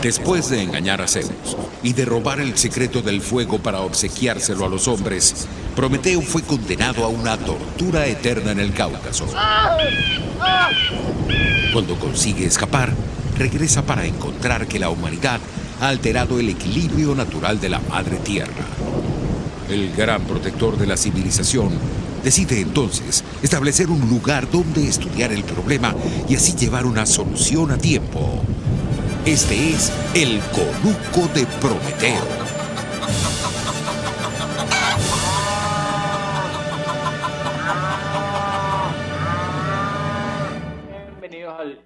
Después de engañar a Zeus y de robar el secreto del fuego para obsequiárselo a los hombres, Prometeo fue condenado a una tortura eterna en el Cáucaso. Cuando consigue escapar, regresa para encontrar que la humanidad ha alterado el equilibrio natural de la Madre Tierra. El gran protector de la civilización decide entonces establecer un lugar donde estudiar el problema y así llevar una solución a tiempo. Este es el Conuco de Prometeo. Bienvenidos al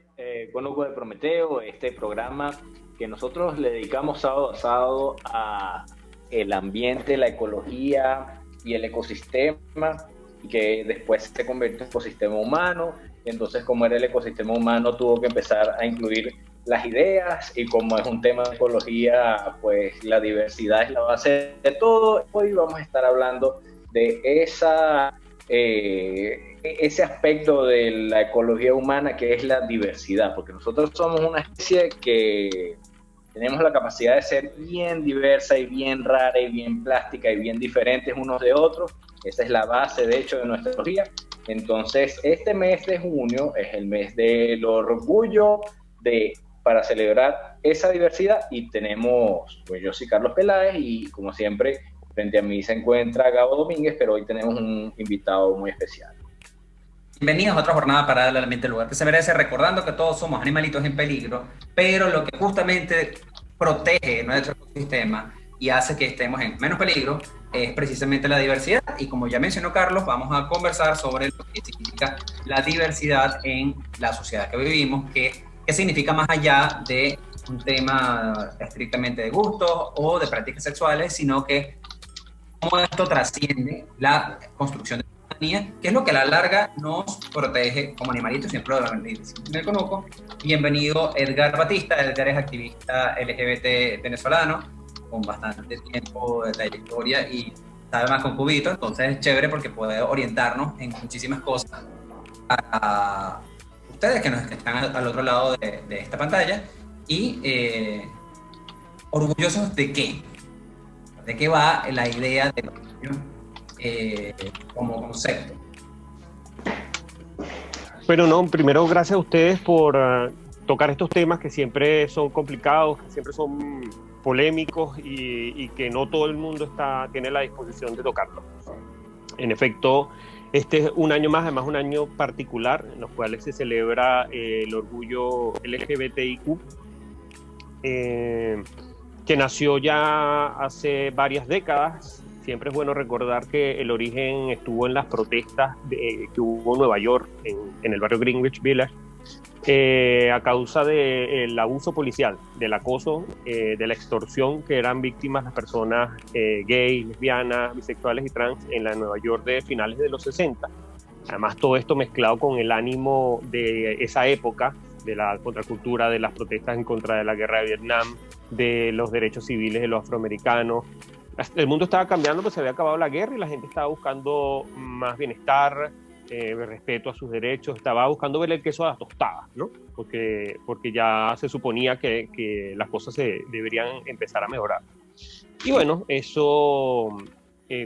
Conuco de Prometeo, este programa que nosotros le dedicamos sábado a sábado a el ambiente, la ecología y el ecosistema, y que después se convierte en ecosistema humano. Entonces, como era el ecosistema humano, tuvo que empezar a incluir las ideas, y como es un tema de ecología, pues la diversidad es la base de todo. Hoy vamos a estar hablando de ese aspecto de la ecología humana que es la diversidad, porque nosotros somos una especie que tenemos la capacidad de ser bien diversa y bien rara y bien plástica y bien diferentes unos de otros. Esa es la base, de hecho, de nuestra ecología. Entonces, este mes de junio es el mes del orgullo para celebrar esa diversidad, y tenemos, pues yo soy Carlos Peláez y como siempre frente a mí se encuentra Gabo Domínguez, pero hoy tenemos un invitado muy especial. Bienvenidos a otra jornada para darle al ambiente el lugar que se merece, recordando que todos somos animalitos en peligro, pero lo que justamente protege nuestro ecosistema y hace que estemos en menos peligro es precisamente la diversidad. Y como ya mencionó Carlos, vamos a conversar sobre lo que significa la diversidad en la sociedad que vivimos, qué significa más allá de un tema estrictamente de gustos o de prácticas sexuales, sino que cómo esto trasciende la construcción de la ciudadanía, que es lo que a la larga nos protege como animalitos. Siempre lo me conozco. Bienvenido Edgar Batista. Edgar es activista LGBT venezolano con bastante tiempo de trayectoria y sabe más con Cubito, entonces es chévere porque puede orientarnos en muchísimas cosas a ustedes que están al otro lado de esta pantalla. Y orgullosos de qué, de qué va la idea del orgullo como concepto. Bueno, no, primero gracias a ustedes por tocar estos temas que siempre son complicados, que siempre son polémicos y que no todo el mundo tiene la disposición de tocarlos. En efecto, este es un año más, además un año particular en los cuales se celebra el orgullo LGBTIQ, que nació ya hace varias décadas. Siempre es bueno recordar que el origen estuvo en las protestas que hubo en Nueva York, en el barrio Greenwich Village, a causa del abuso policial, del acoso, de la extorsión que eran víctimas las personas gays, lesbianas, bisexuales y trans en la Nueva York de finales de los 60. Además, todo esto mezclado con el ánimo de esa época, de la contracultura, de las protestas en contra de la guerra de Vietnam, de los derechos civiles de los afroamericanos. El mundo estaba cambiando, pues se había acabado la guerra y la gente estaba buscando más bienestar, respeto a sus derechos, estaba buscando ver el queso a las tostadas, ¿no? Porque ya se suponía que las cosas se deberían empezar a mejorar. Y bueno, eso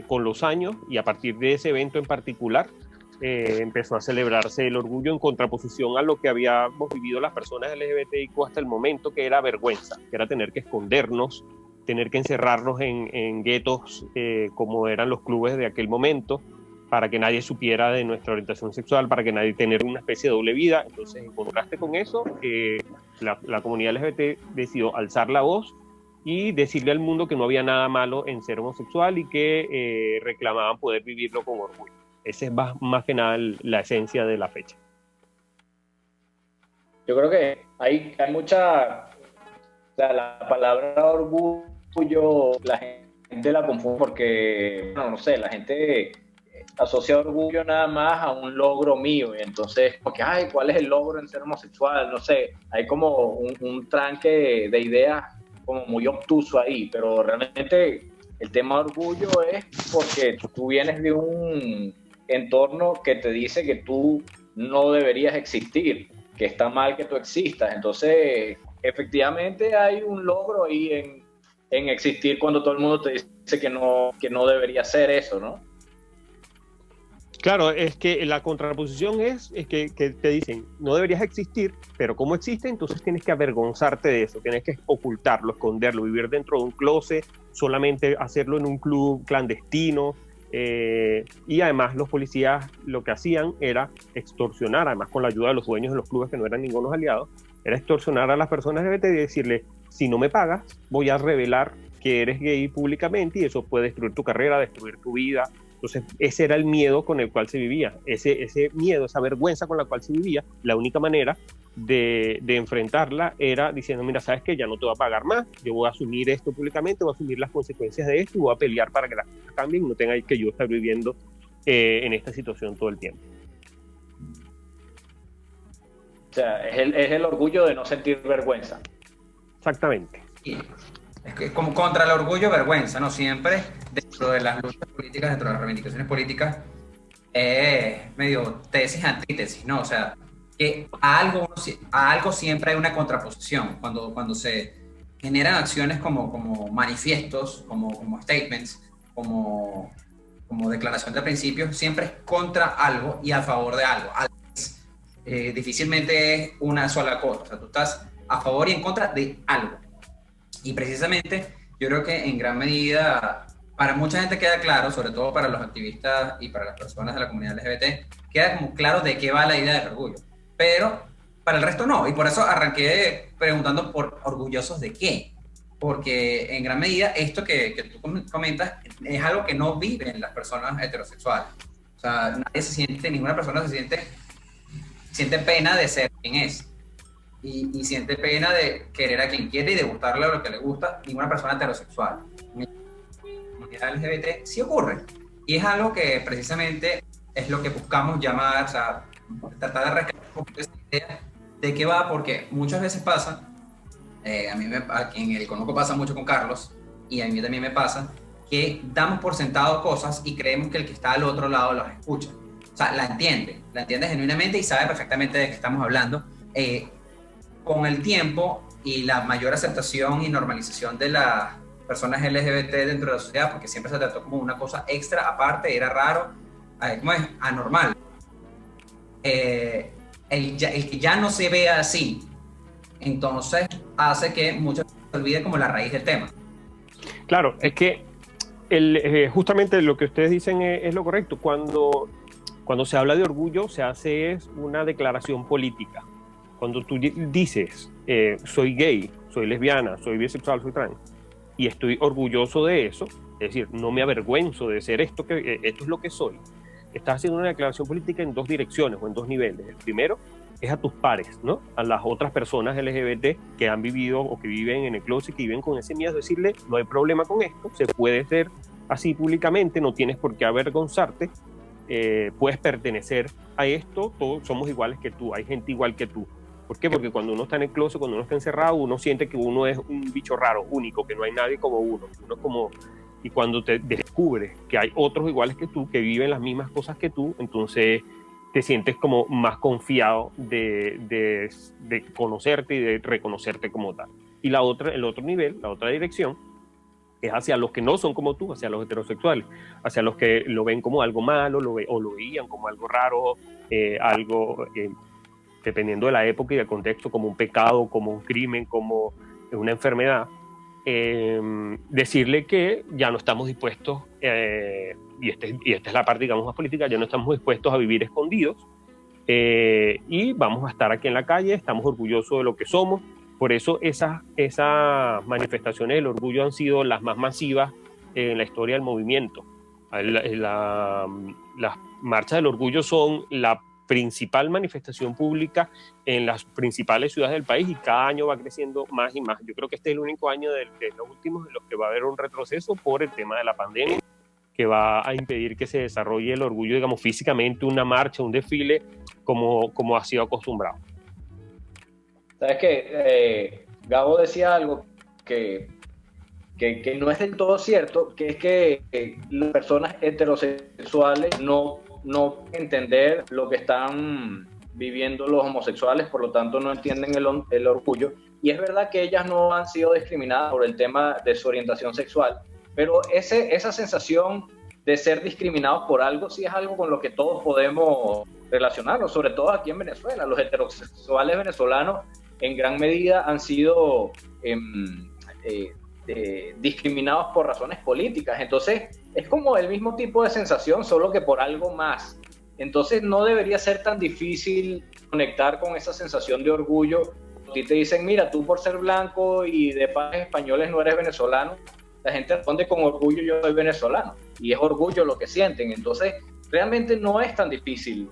con los años y a partir de ese evento en particular, empezó a celebrarse el orgullo en contraposición a lo que habíamos vivido las personas LGBTIQ hasta el momento, que era vergüenza, que era tener que escondernos, tener que encerrarnos en guetos como eran los clubes de aquel momento, para que nadie supiera de nuestra orientación sexual, para que nadie tener una especie de doble vida. Entonces, en contraste con eso, la comunidad LGBT decidió alzar la voz y decirle al mundo que no había nada malo en ser homosexual y que reclamaban poder vivirlo con orgullo. Esa es más que nada la esencia de la fecha. Yo creo que hay mucha, o sea, la palabra orgullo, la gente la confunde porque, no sé, la gente asocia orgullo nada más a un logro mío, y entonces, porque, ¿cuál es el logro en ser homosexual? No sé, hay como un tranque de ideas como muy obtuso ahí, pero realmente el tema de orgullo es porque tú vienes de un entorno que te dice que tú no deberías existir, que está mal que tú existas. Entonces, efectivamente hay un logro ahí en existir cuando todo el mundo te dice que no debería ser eso, ¿no? Claro, es que la contraposición es que te dicen, no deberías existir, pero como existe, entonces tienes que avergonzarte de eso, tienes que ocultarlo, esconderlo, vivir dentro de un closet, solamente hacerlo en un club clandestino, y además los policías lo que hacían era extorsionar, además con la ayuda de los dueños de los clubes que no eran ningunos aliados, era extorsionar a las personas LGBT y decirle, si no me pagas, voy a revelar que eres gay públicamente y eso puede destruir tu carrera, destruir tu vida. Entonces, ese era el miedo con el cual se vivía, ese miedo, esa vergüenza con la cual se vivía. La única manera de enfrentarla era diciendo, mira, ¿sabes qué? Ya no te voy a pagar más, yo voy a asumir esto públicamente, voy a asumir las consecuencias de esto y voy a pelear para que las cosas cambien y no tenga que yo estar viviendo en esta situación todo el tiempo. O sea, es el orgullo de no sentir vergüenza. Exactamente. Sí. Es que como contra el orgullo, vergüenza, ¿no? Siempre dentro de las luchas políticas, dentro de las reivindicaciones políticas, medio tesis, antítesis, ¿no? O sea, que a algo siempre hay una contraposición. Cuando se generan acciones como manifiestos, como statements, como declaración de principios, siempre es contra algo y a favor de algo. Difícilmente es una sola cosa. O sea, tú estás a favor y en contra de algo. Y precisamente yo creo que en gran medida para mucha gente queda claro, sobre todo para los activistas y para las personas de la comunidad LGBT, queda como claro de qué va la idea del orgullo, pero para el resto no, y por eso arranqué preguntando por orgullosos de qué, porque en gran medida esto que tú comentas es algo que no viven las personas heterosexuales. O sea, ninguna persona siente pena de ser quien es. Y siente pena de querer a quien quiere y de gustarle lo que le gusta, ninguna persona heterosexual. En la comunidad LGBT sí ocurre. Y es algo que precisamente es lo que buscamos llamar, o sea, tratar de rescatar un poquito esa idea de qué va, porque muchas veces pasa, aquí en el Conoco pasa mucho con Carlos, y a mí también me pasa, que damos por sentado cosas y creemos que el que está al otro lado los escucha. O sea, la entiende genuinamente y sabe perfectamente de qué estamos hablando. Con el tiempo y la mayor aceptación y normalización de las personas LGBT dentro de la sociedad, porque siempre se trató como una cosa extra, aparte, era raro, ¿cómo es? Anormal. El que ya no se vea así, entonces hace que muchas veces se olvide como la raíz del tema. Claro, es que justamente lo que ustedes dicen es lo correcto. Cuando se habla de orgullo, se hace una declaración política. Cuando tú dices, soy gay, soy lesbiana, soy bisexual, soy trans, y estoy orgulloso de eso, es decir, no me avergüenzo de ser esto es lo que soy, estás haciendo una declaración política en dos direcciones o en dos niveles. El primero es a tus pares, ¿no? A las otras personas LGBT que han vivido o que viven en el closet, que viven con ese miedo, decirle, no hay problema con esto, se puede ser así públicamente, no tienes por qué avergonzarte, puedes pertenecer a esto, todos somos iguales que tú, hay gente igual que tú. ¿Por qué? Porque cuando uno está en el closet, cuando uno está encerrado, uno siente que uno es un bicho raro, único, que no hay nadie como uno es como... Y cuando te descubres que hay otros iguales que tú, que viven las mismas cosas que tú, entonces te sientes como más confiado de conocerte y de reconocerte como tal. Y el otro nivel, la otra dirección, es hacia los que no son como tú, hacia los heterosexuales, hacia los que lo ven como algo malo, o lo veían como algo raro, algo... dependiendo de la época y del contexto, como un pecado, como un crimen, como una enfermedad, decirle que ya no estamos dispuestos, y esta es la parte, digamos, más política, ya no estamos dispuestos a vivir escondidos, y vamos a estar aquí en la calle, estamos orgullosos de lo que somos. Por eso esas manifestaciones del orgullo han sido las más masivas en la historia del movimiento. Las marchas del orgullo son la principal manifestación pública en las principales ciudades del país y cada año va creciendo más y más. Yo creo que este es el único año de los últimos en los que va a haber un retroceso por el tema de la pandemia, que va a impedir que se desarrolle el orgullo, digamos, físicamente, una marcha, un desfile, como ha sido acostumbrado. ¿Sabes qué? Gabo decía algo que no es del todo cierto, que es que las personas heterosexuales no entender lo que están viviendo los homosexuales, por lo tanto no entienden el orgullo. Y es verdad que ellas no han sido discriminadas por el tema de su orientación sexual, pero esa sensación de ser discriminados por algo sí es algo con lo que todos podemos relacionarnos, sobre todo aquí en Venezuela. Los heterosexuales venezolanos en gran medida han sido discriminados por razones políticas. Entonces es como el mismo tipo de sensación, solo que por algo más. Entonces no debería ser tan difícil conectar con esa sensación de orgullo. A ti te dicen, mira, tú por ser blanco y de padres españoles no eres venezolano, la gente responde con orgullo, yo soy venezolano, y es orgullo lo que sienten. Entonces realmente no es tan difícil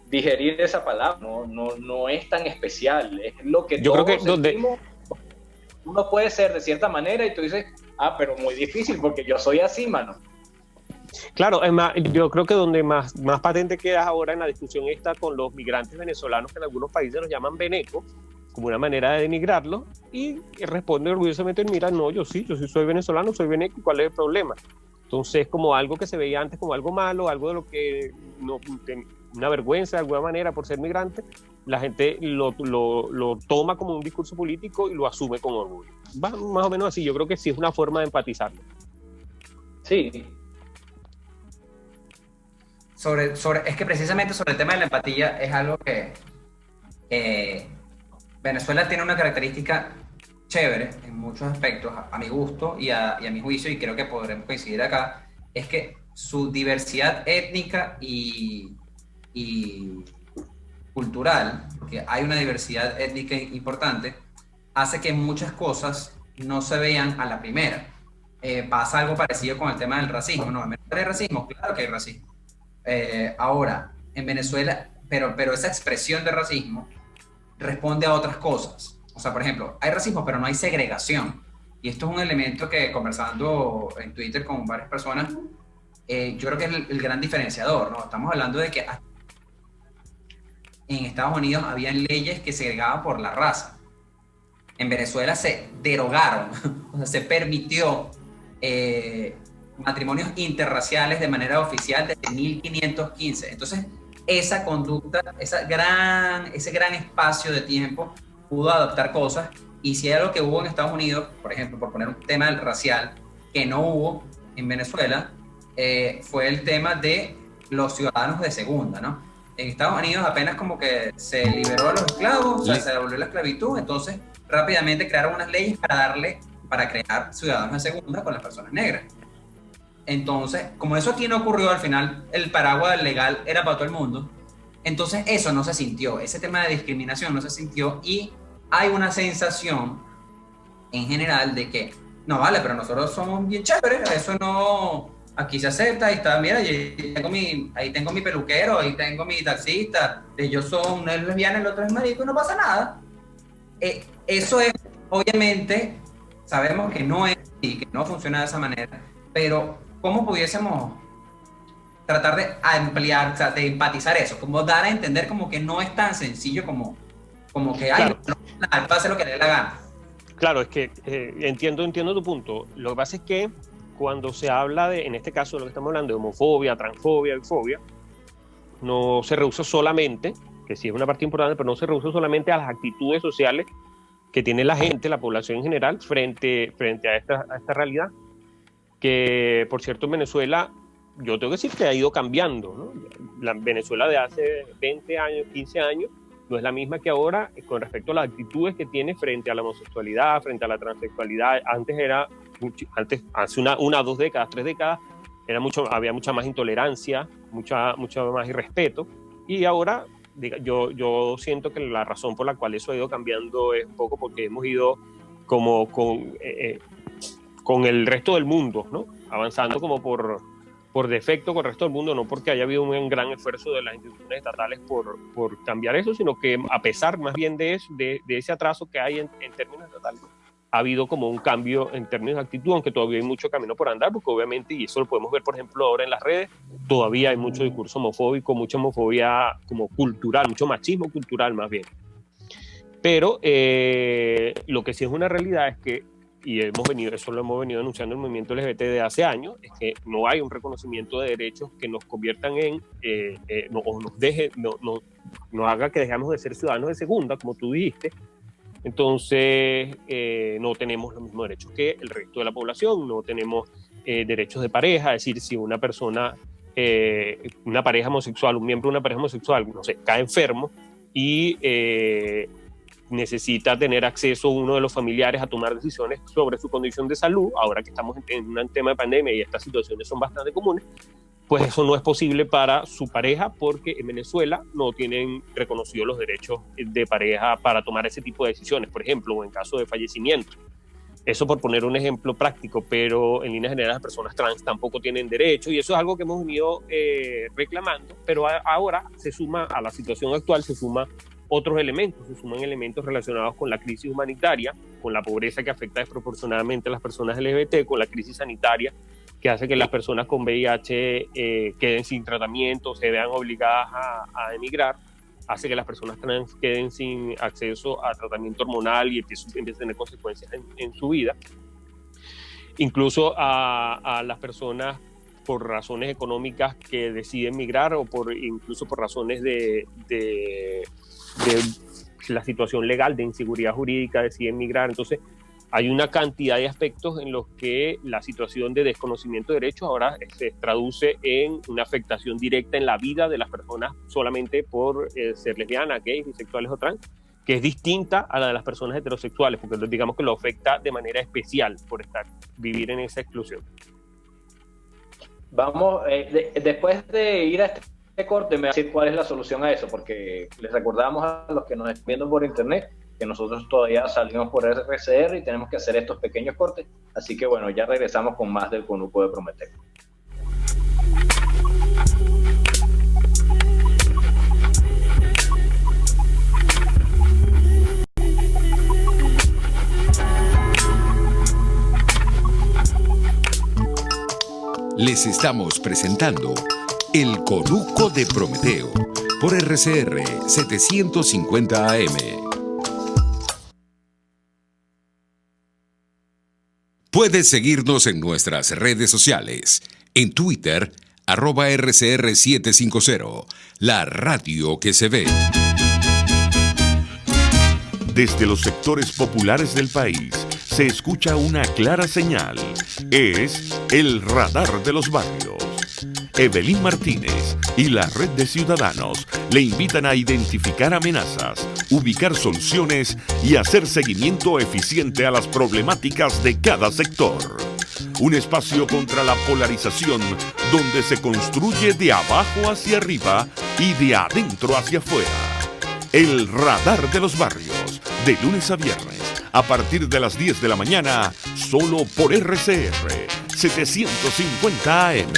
digerir esa palabra, no es tan especial, es lo que yo todos creo que sentimos. Uno puede ser de cierta manera y tú dices, pero muy difícil porque yo soy así, mano. Claro, es más, yo creo que donde más patente queda ahora en la discusión está con los migrantes venezolanos, que en algunos países los llaman venecos, como una manera de denigrarlos, y responde orgullosamente, mira, no, yo sí soy venezolano, soy veneco, ¿cuál es el problema? Entonces, como algo que se veía antes como algo malo, algo de lo que una vergüenza de alguna manera por ser migrante, la gente lo toma como un discurso político y lo asume con orgullo. Va más o menos así, yo creo que sí es una forma de empatizarlo. Sí. Es que precisamente sobre el tema de la empatía es algo que Venezuela tiene una característica chévere en muchos aspectos, a mi gusto y a mi juicio, y creo que podremos coincidir acá, es que su diversidad étnica y cultural, porque hay una diversidad étnica importante, hace que muchas cosas no se vean a la primera. Pasa algo parecido con el tema del racismo. ¿No? ¿En Venezuela hay racismo? Claro que hay racismo. Ahora, en Venezuela, pero esa expresión de racismo responde a otras cosas. O sea, por ejemplo, hay racismo, pero no hay segregación. Y esto es un elemento que, conversando en Twitter con varias personas, yo creo que es el gran diferenciador, ¿no? Estamos hablando de que en Estados Unidos habían leyes que segregaban por la raza. En Venezuela se derogaron, o sea, se permitió matrimonios interraciales de manera oficial desde 1515. Entonces, esa conducta, ese gran espacio de tiempo pudo adoptar cosas, y si hay algo que hubo en Estados Unidos, por ejemplo, por poner un tema racial, que no hubo en Venezuela, fue el tema de los ciudadanos de segunda, ¿no? En Estados Unidos apenas como que se liberó a los esclavos, o sea, se devolvió la esclavitud, entonces rápidamente crearon unas leyes para crear ciudadanos de segunda con las personas negras. Entonces, como eso aquí no ocurrió, al final el paraguas legal era para todo el mundo, entonces eso no se sintió, ese tema de discriminación no se sintió, y hay una sensación en general de que, no vale, pero nosotros somos bien chéveres, eso no, aquí se acepta, ahí está, mira, ahí tengo mi peluquero, ahí tengo mi taxista, ellos son, uno es lesbiana, el otro es marico, y no pasa nada. Eso es, obviamente, sabemos que no es así, que no funciona de esa manera, pero ¿cómo pudiésemos tratar de ampliar, o sea, de empatizar eso? Como dar a entender como que no es tan sencillo como que, claro. No, pase lo que le dé la gana. Claro, es que entiendo tu punto. Lo que pasa es que cuando se habla de, en este caso, lo que estamos hablando de homofobia, transfobia, bifobia, no se reduce solamente, que sí es una parte importante, pero no se reduce solamente a las actitudes sociales que tiene la gente, la población en general, frente a esta realidad, que, por cierto, en Venezuela, yo tengo que decir que ha ido cambiando, ¿no? La Venezuela de hace 20 años, 15 años, no es la misma que ahora con respecto a las actitudes que tiene frente a la homosexualidad, frente a la transexualidad. Hace una, 2 décadas, 3 décadas, había mucha más intolerancia, mucho más irrespeto, y ahora yo siento que la razón por la cual eso ha ido cambiando es un poco porque hemos ido como con el resto del mundo, ¿no? Avanzando como por defecto con el resto del mundo, no porque haya habido un gran esfuerzo de las instituciones estatales por cambiar eso, sino que a pesar más bien de ese atraso que hay en términos estatales, ha habido como un cambio en términos de actitud, aunque todavía hay mucho camino por andar, porque obviamente, y eso lo podemos ver por ejemplo ahora en las redes, todavía hay mucho discurso homofóbico, mucha homofobia como cultural, mucho machismo cultural más bien. Pero lo que sí es una realidad es que y eso lo hemos venido anunciando el movimiento LGBT de hace años, es que no hay un reconocimiento de derechos que nos conviertan nos haga que dejemos de ser ciudadanos de segunda, como tú dijiste. Entonces, no tenemos los mismos derechos que el resto de la población, no tenemos derechos de pareja, es decir, si una persona, una pareja homosexual, un miembro de una pareja homosexual, no sé, cae enfermo y necesita tener acceso uno de los familiares a tomar decisiones sobre su condición de salud, ahora que estamos en un tema de pandemia y estas situaciones son bastante comunes, pues eso no es posible para su pareja porque en Venezuela no tienen reconocidos los derechos de pareja para tomar ese tipo de decisiones, por ejemplo, o en caso de fallecimiento. Eso por poner un ejemplo práctico, pero en líneas generales las personas trans tampoco tienen derecho y eso es algo que hemos venido reclamando, pero ahora se suma a la situación actual, se suman otros elementos, se suman elementos relacionados con la crisis humanitaria, con la pobreza que afecta desproporcionadamente a las personas LGBT, con la crisis sanitaria que hace que las personas con VIH queden sin tratamiento, se vean obligadas a emigrar, hace que las personas trans queden sin acceso a tratamiento hormonal y empiecen a tener consecuencias en su vida. Incluso a las personas por razones económicas que deciden migrar o incluso por razones de la situación legal, de inseguridad jurídica, deciden migrar. Entonces, hay una cantidad de aspectos en los que la situación de desconocimiento de derechos ahora se traduce en una afectación directa en la vida de las personas solamente por ser lesbianas, gays, bisexuales o trans, que es distinta a la de las personas heterosexuales, porque digamos que lo afecta de manera especial por vivir en esa exclusión. Vamos, después de ir a este corte, me voy a decir cuál es la solución a eso, porque les recordamos a los que nos están viendo por internet que nosotros todavía salimos por RCR y tenemos que hacer estos pequeños cortes, así que bueno, ya regresamos con más del Conuco de Prometeo. Les estamos presentando El Conuco de Prometeo por RCR 750 AM. Puedes seguirnos en nuestras redes sociales. En Twitter, @RCR750, la radio que se ve. Desde los sectores populares del país se escucha una clara señal. Es el radar de los barrios. Evelyn Martínez y la Red de Ciudadanos le invitan a identificar amenazas, ubicar soluciones y hacer seguimiento eficiente a las problemáticas de cada sector. Un espacio contra la polarización donde se construye de abajo hacia arriba y de adentro hacia afuera. El radar de los barrios, de lunes a viernes, a partir de las 10 de la mañana, solo por RCR 750 AM.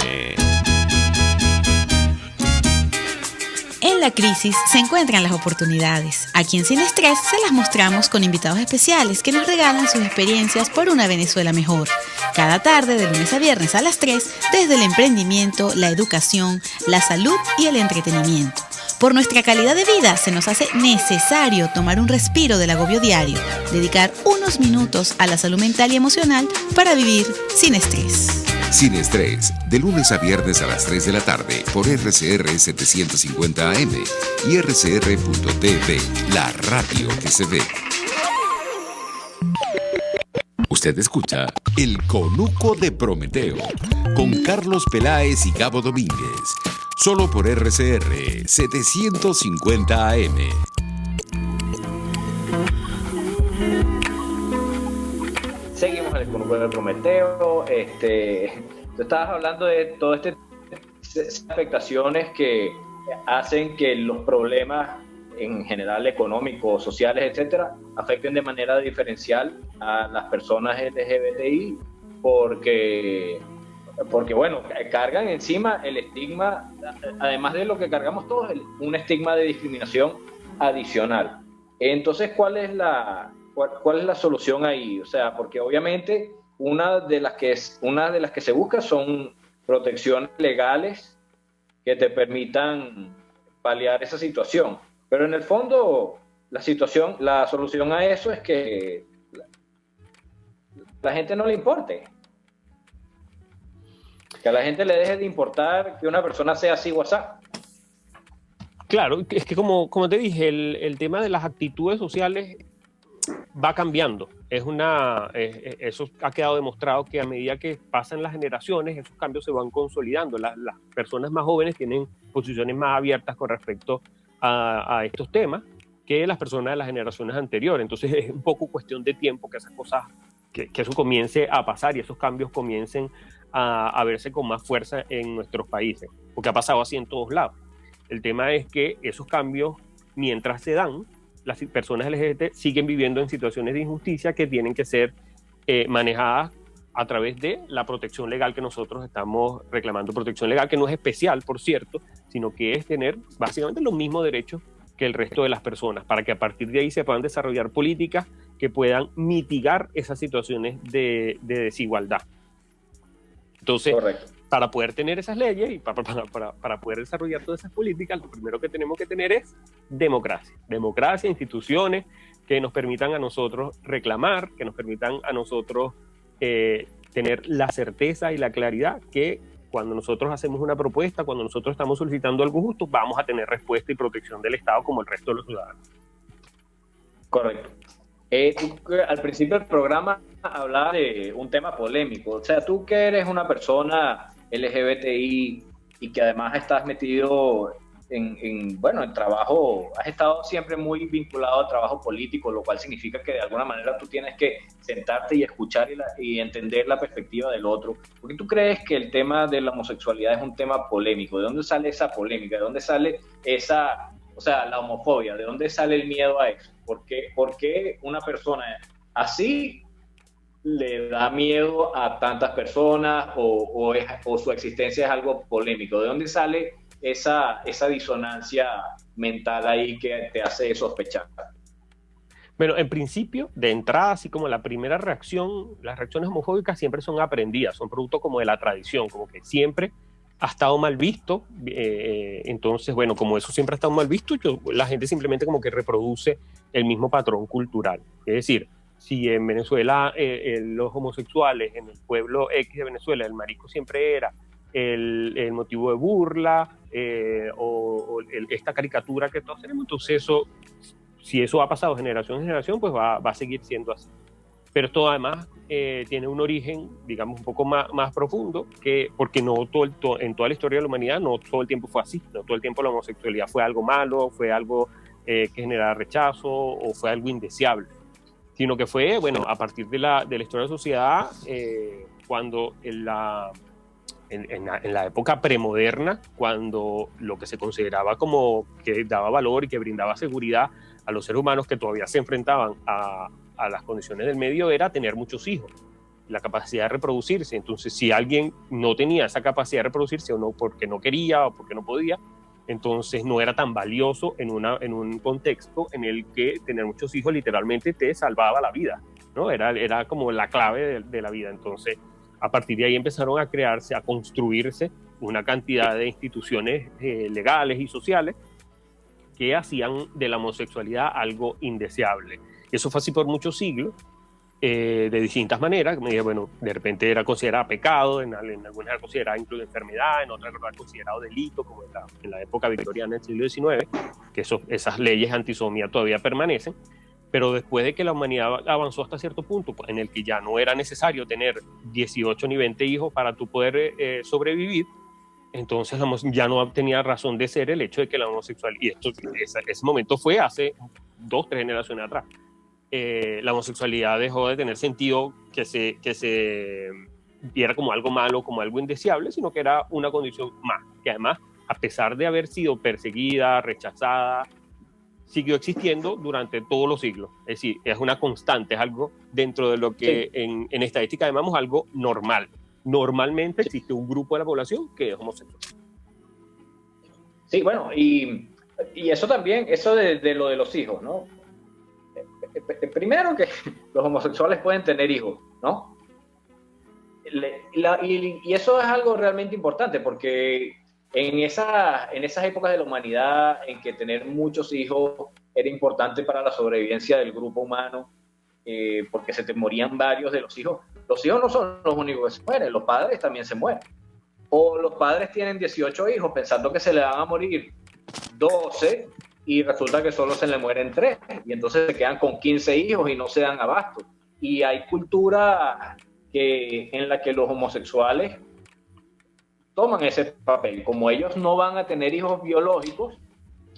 En la crisis se encuentran las oportunidades. Aquí en Sin Estrés se las mostramos con invitados especiales que nos regalan sus experiencias por una Venezuela mejor. Cada tarde, de lunes a viernes a las 3, desde el emprendimiento, la educación, la salud y el entretenimiento. Por nuestra calidad de vida se nos hace necesario tomar un respiro del agobio diario, dedicar unos minutos a la salud mental y emocional para vivir sin estrés. Sin Estrés, de lunes a viernes a las 3 de la tarde por RCR 750 AM y RCR.tv, la radio que se ve. Usted escucha El Conuco de Prometeo con Carlos Peláez y Gabo Domínguez, solo por RCR 750 AM. Seguimos en el Conuco de Prometeo. Tú estabas hablando de todas estas afectaciones que hacen que los problemas en general económicos, sociales, etcétera, afecten de manera diferencial a las personas LGBTI porque bueno, cargan encima el estigma, además de lo que cargamos todos, un estigma de discriminación adicional. Entonces, ¿cuál es la solución ahí? O sea, porque obviamente una de las que se busca son protecciones legales que te permitan paliar esa situación. Pero en el fondo, la solución a eso es que la gente no le importe. Que a la gente le deje de importar que una persona sea así o así. Claro, es que como te dije, el tema de las actitudes sociales va cambiando. Eso ha quedado demostrado que a medida que pasan las generaciones, esos cambios se van consolidando. Las personas más jóvenes tienen posiciones más abiertas con respecto a estos temas que las personas de las generaciones anteriores. Entonces es un poco cuestión de tiempo que esas cosas, que eso comience a pasar y esos cambios comiencen a verse con más fuerza en nuestros países, porque ha pasado así en todos lados. El tema es que esos cambios, mientras se dan, las personas LGBT siguen viviendo en situaciones de injusticia que tienen que ser manejadas a través de la protección legal que nosotros estamos reclamando. Protección legal que no es especial, por cierto, sino que es tener básicamente los mismos derechos que el resto de las personas, para que a partir de ahí se puedan desarrollar políticas que puedan mitigar esas situaciones de desigualdad. Entonces, correcto, para poder tener esas leyes y para poder desarrollar todas esas políticas, lo primero que tenemos que tener es democracia. Democracia, instituciones que nos permitan a nosotros reclamar, que nos permitan a nosotros tener la certeza y la claridad que cuando nosotros hacemos una propuesta, cuando nosotros estamos solicitando algo justo, vamos a tener respuesta y protección del Estado como el resto de los ciudadanos. Correcto. Tú, al principio del programa hablabas de un tema polémico. O sea, tú que eres una persona LGBTI y que además estás metido en trabajo, has estado siempre muy vinculado al trabajo político, lo cual significa que de alguna manera tú tienes que sentarte y escuchar y entender la perspectiva del otro. ¿Por qué tú crees que el tema de la homosexualidad es un tema polémico? ¿De dónde sale esa polémica? ¿De dónde sale la homofobia? ¿De dónde sale el miedo a eso? ¿Por qué una persona así le da miedo a tantas personas o su existencia es algo polémico? ¿De dónde sale esa disonancia mental ahí que te hace sospechar? Bueno, en principio, de entrada, así como la primera reacción, las reacciones homofóbicas siempre son aprendidas, son producto como de la tradición, como que siempre ha estado mal visto. Entonces, bueno, como eso siempre ha estado mal visto, la gente simplemente como que reproduce el mismo patrón cultural. Es decir, si en Venezuela los homosexuales, en el pueblo X de Venezuela, el marico siempre era el motivo de burla o esta caricatura que todos tenemos, entonces eso, si eso ha pasado generación en generación, pues va a seguir siendo así. Pero esto además tiene un origen, digamos, un poco más profundo, porque no en toda la historia de la humanidad no todo el tiempo fue así, no todo el tiempo la homosexualidad fue algo malo, fue algo que generaba rechazo o fue algo indeseable, sino que fue, bueno, a partir de la historia de la sociedad, cuando en la época premoderna, cuando lo que se consideraba como que daba valor y que brindaba seguridad a los seres humanos que todavía se enfrentaban a las condiciones del medio, era tener muchos hijos, la capacidad de reproducirse. Entonces, si alguien no tenía esa capacidad de reproducirse o no, porque no quería o porque no podía, entonces no era tan valioso en un contexto en el que tener muchos hijos literalmente te salvaba la vida, ¿no? Era como la clave de la vida. Entonces, a partir de ahí empezaron a crearse, a construirse una cantidad de instituciones legales y sociales que hacían de la homosexualidad algo indeseable. Eso fue así por muchos siglos, de distintas maneras. Bueno, de repente era considerada pecado, en algunas era considerada incluso enfermedad, en otras era considerado delito, como en la época victoriana del siglo XIX, que esas leyes antisomía todavía permanecen. Pero después de que la humanidad avanzó hasta cierto punto, pues, en el que ya no era necesario tener 18 ni 20 hijos para tú poder sobrevivir, entonces ya no tenía razón de ser el hecho de que la homosexualidad, y ese momento fue hace 2-3 generaciones atrás, la homosexualidad dejó de tener sentido que se viera como algo malo, como algo indeseable, sino que era una condición más, que además, a pesar de haber sido perseguida, rechazada, siguió existiendo durante todos los siglos. Es decir, es una constante, es algo dentro de lo que sí, en estadística llamamos algo normal. Normalmente existe un grupo de la población que es homosexual. Sí, bueno, y eso también, eso de lo de los hijos, ¿no? Primero que los homosexuales pueden tener hijos, ¿no? Y eso es algo realmente importante, porque en esas épocas de la humanidad en que tener muchos hijos era importante para la sobrevivencia del grupo humano, porque se te morían varios de los hijos. Los hijos no son los únicos que se mueren, los padres también se mueren. O los padres tienen 18 hijos pensando que se le van a morir 12 y resulta que solo se le mueren 3 y entonces se quedan con 15 hijos y no se dan abasto. Y hay cultura en la que los homosexuales toman ese papel. Como ellos no van a tener hijos biológicos,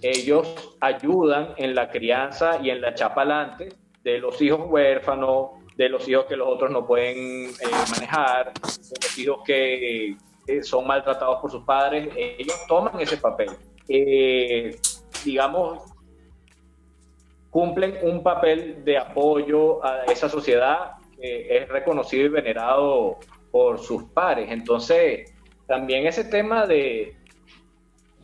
ellos ayudan en la crianza y en la chapalante de los hijos huérfanos, de los hijos que los otros no pueden manejar, de los hijos que son maltratados por sus padres. Ellos toman ese papel. Digamos, cumplen un papel de apoyo a esa sociedad que es reconocido y venerado por sus pares. Entonces, también ese tema de...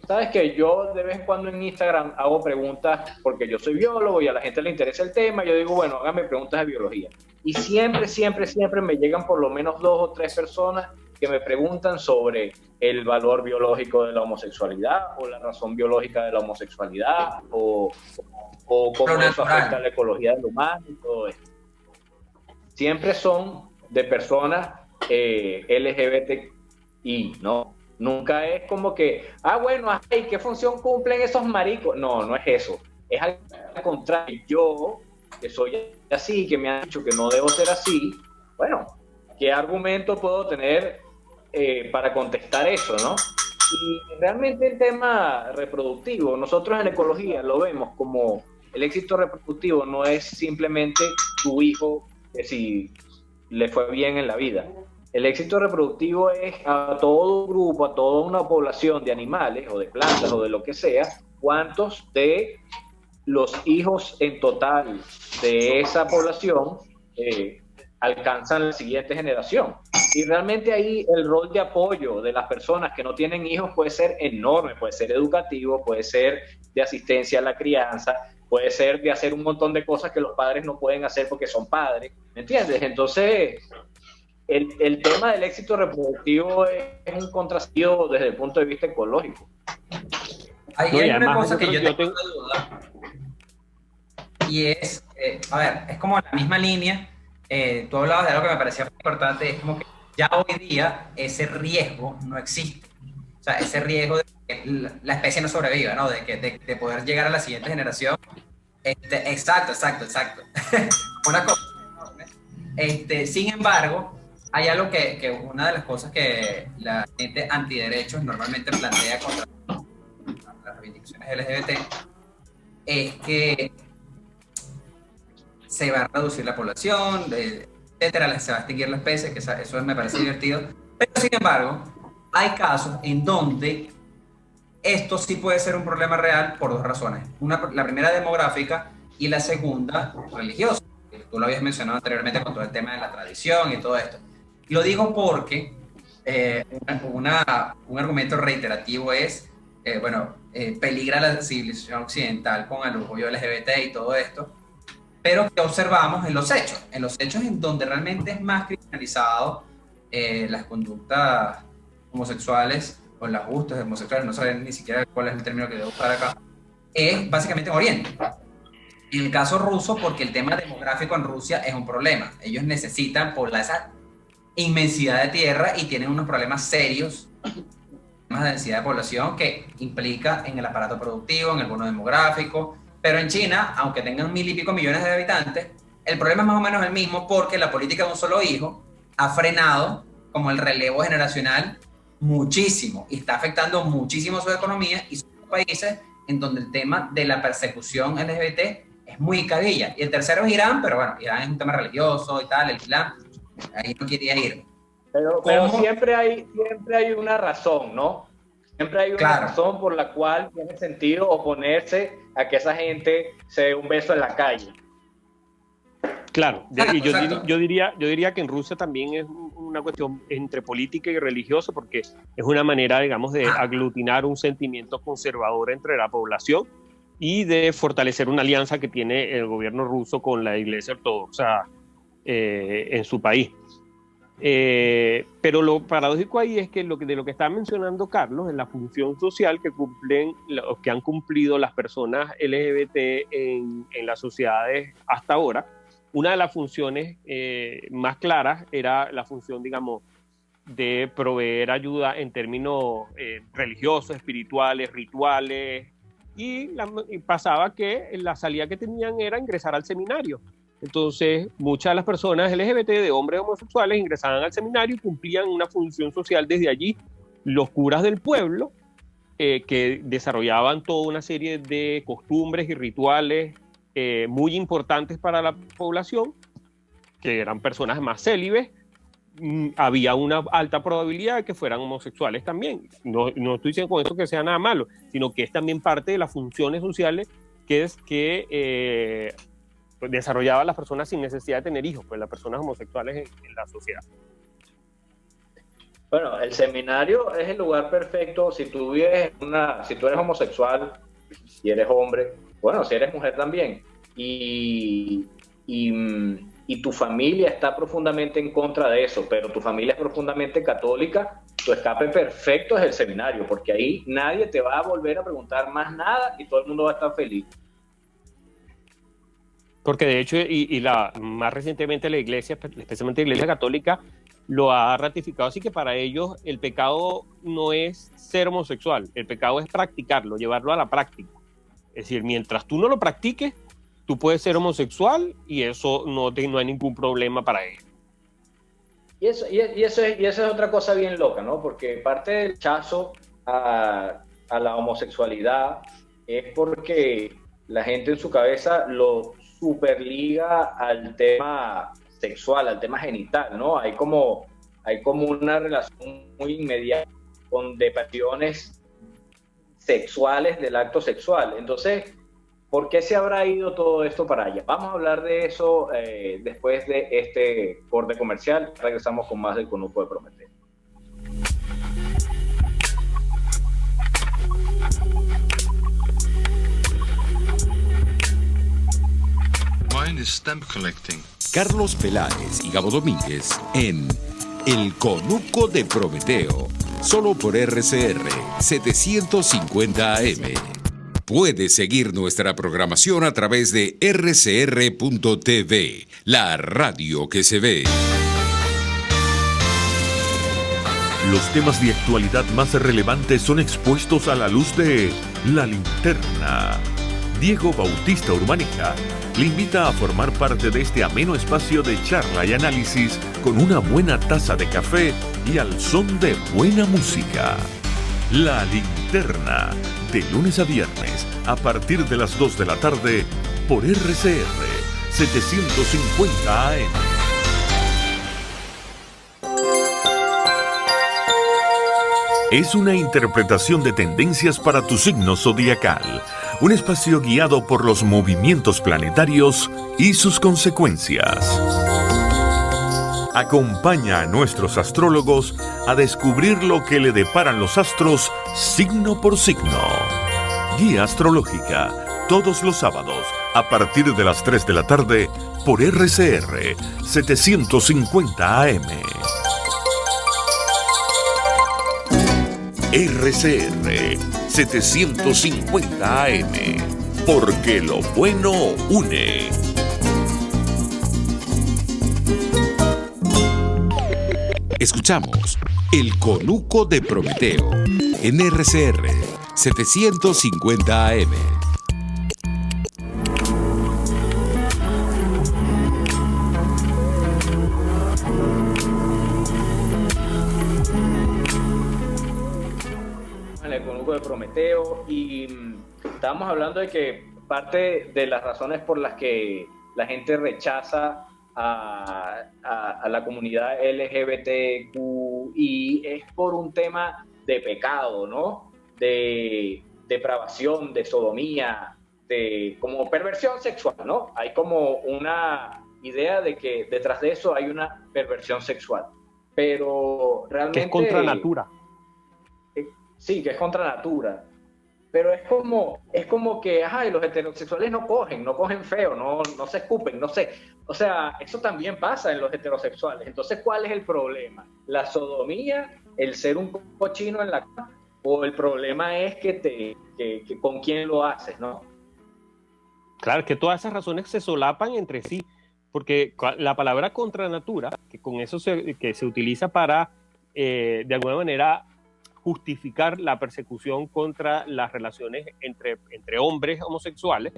Sabes que yo de vez en cuando en Instagram hago preguntas, porque yo soy biólogo y a la gente le interesa el tema, yo digo, bueno, háganme preguntas de biología. Y siempre me llegan por lo menos 2 o 3 personas que me preguntan sobre el valor biológico de la homosexualidad o la razón biológica de la homosexualidad o cómo eso afecta a la ecología del humano y todo esto. Siempre son de personas LGBTI, ¿no? Nunca es como que, bueno, ay, ¿qué función cumplen esos maricos? No es eso. Es al contrario. Yo, que soy así, que me han dicho que no debo ser así, bueno, ¿qué argumento puedo tener para contestar eso, no? Y realmente el tema reproductivo, nosotros en ecología lo vemos como el éxito reproductivo no es simplemente tu hijo que si le fue bien en la vida. El éxito reproductivo es a todo un grupo, a toda una población de animales o de plantas o de lo que sea, cuántos de los hijos en total de esa población alcanzan la siguiente generación. Y realmente ahí el rol de apoyo de las personas que no tienen hijos puede ser enorme, puede ser educativo, puede ser de asistencia a la crianza, puede ser de hacer un montón de cosas que los padres no pueden hacer porque son padres, ¿me entiendes? Entonces, el tema del éxito reproductivo es un contrasentido desde el punto de vista ecológico. Hay una cosa que yo tengo una duda, y es, a ver, es como la misma línea, tú hablabas de algo que me parecía muy importante, es como que ya hoy día ese riesgo no existe. O sea, ese riesgo de que la especie no sobreviva, ¿no? De poder llegar a la siguiente generación. Exacto. Una cosa enorme. Sin embargo, hay algo que una de las cosas que la gente antiderechos normalmente plantea contra las reivindicaciones LGBT es que se va a reducir la población, etcétera, se va a extinguir la especie, que eso me parece divertido. Pero sin embargo, hay casos en donde esto sí puede ser un problema real por 2 razones. La primera demográfica y la segunda religiosa. Tú lo habías mencionado anteriormente con todo el tema de la tradición y todo esto. Lo digo porque un argumento reiterativo es, peligra la civilización occidental con el orgullo LGBT y todo esto, pero que observamos en los hechos en donde realmente es más criminalizado las conductas homosexuales o los gustos homosexuales, no saben ni siquiera cuál es el término que debo usar acá, es básicamente en Oriente. En el caso ruso, porque el tema demográfico en Rusia es un problema. Ellos necesitan por esa inmensidad de tierra y tienen unos problemas serios, más de densidad de población que implica en el aparato productivo, en el bono demográfico. Pero en China, aunque tengan 1.000 y pico millones de habitantes, el problema es más o menos el mismo porque la política de un solo hijo ha frenado como el relevo generacional muchísimo y está afectando muchísimo su economía y sus países en donde el tema de la persecución LGBT es muy cabilla. Y el tercero es Irán, pero bueno, Irán es un tema religioso y tal, el Islam, ahí no quería ir. Pero siempre hay una razón, ¿no? Siempre hay una razón por la cual tiene sentido oponerse a que esa gente se dé un beso en la calle. Claro, y yo diría que en Rusia también es una cuestión entre política y religioso, porque es una manera, digamos, de aglutinar un sentimiento conservador entre la población y de fortalecer una alianza que tiene el gobierno ruso con la Iglesia Ortodoxa en su país. Pero lo paradójico ahí es que de lo que está mencionando Carlos es la función social que han cumplido las personas LGBT en las sociedades hasta ahora, una de las funciones más claras era la función, digamos, de proveer ayuda en términos religiosos, espirituales, rituales, y pasaba que la salida que tenían era ingresar al seminario. Entonces, muchas de las personas LGBT, de hombres homosexuales, ingresaban al seminario y cumplían una función social desde allí. Los curas del pueblo, que desarrollaban toda una serie de costumbres y rituales muy importantes para la población, que eran personas más célibes, había una alta probabilidad de que fueran homosexuales también. No estoy diciendo con eso que sea nada malo, sino que es también parte de las funciones sociales que desarrollaban las personas sin necesidad de tener hijos, pues las personas homosexuales en la sociedad. Bueno, el seminario es el lugar perfecto si tú si tú eres homosexual, si eres hombre, bueno, si eres mujer también, y tu familia está profundamente en contra de eso, pero tu familia es profundamente católica, tu escape perfecto es el seminario, porque ahí nadie te va a volver a preguntar más nada y todo el mundo va a estar feliz. Porque de hecho, más recientemente la Iglesia, especialmente la Iglesia Católica, lo ha ratificado, así que para ellos el pecado no es ser homosexual, el pecado es practicarlo, llevarlo a la práctica. Es decir, mientras tú no lo practiques, tú puedes ser homosexual y eso no hay ningún problema para ellos. Y eso es otra cosa bien loca, ¿no? Porque parte del rechazo a la homosexualidad es porque la gente en su cabeza lo superliga al tema sexual, al tema genital, ¿no? Hay como una relación muy inmediata de pasiones sexuales del acto sexual. Entonces, ¿por qué se habrá ido todo esto para allá? Vamos a hablar de eso después de este corte comercial. Regresamos con más del Conuco de Prometeo. Mine is stamp collecting. Carlos Peláez y Gabo Domínguez en El Conuco de Prometeo, solo por RCR 750 AM. Puedes seguir nuestra programación a través de rcr.tv, la radio que se ve. Los temas de actualidad más relevantes son expuestos a la luz de La Linterna. Diego Bautista Urbanica le invita a formar parte de este ameno espacio de charla y análisis con una buena taza de café y al son de buena música. La Linterna, de lunes a viernes, a partir de las 2 de la tarde, por RCR 750 AM. Es una interpretación de tendencias para tu signo zodiacal. Un espacio guiado por los movimientos planetarios y sus consecuencias. Acompaña a nuestros astrólogos a descubrir lo que le deparan los astros signo por signo. Guía astrológica, todos los sábados, a partir de las 3 de la tarde, por RCR 750 AM. RCR 750 AM, porque lo bueno une. Escuchamos El Conuco de Prometeo en RCR 750 AM. El Conuco de Prometeo, y estábamos hablando de que parte de las razones por las que la gente rechaza a la comunidad LGBTQI es por un tema de pecado, ¿no? De depravación, de sodomía, de como perversión sexual, ¿no? Hay como una idea de que detrás de eso hay una perversión sexual, pero realmente... Que es contra natura. Sí, que es contra natura. Pero es como que, los heterosexuales no cogen feo, no se escupen, no sé. O sea, eso también pasa en los heterosexuales. Entonces, ¿cuál es el problema? ¿La sodomía, el ser un cochino en la cama? ¿O el problema es que con quién lo haces, no? Claro, que todas esas razones se solapan entre sí, porque la palabra contra natura, que con eso que se utiliza para, de alguna manera, justificar la persecución contra las relaciones entre hombres homosexuales,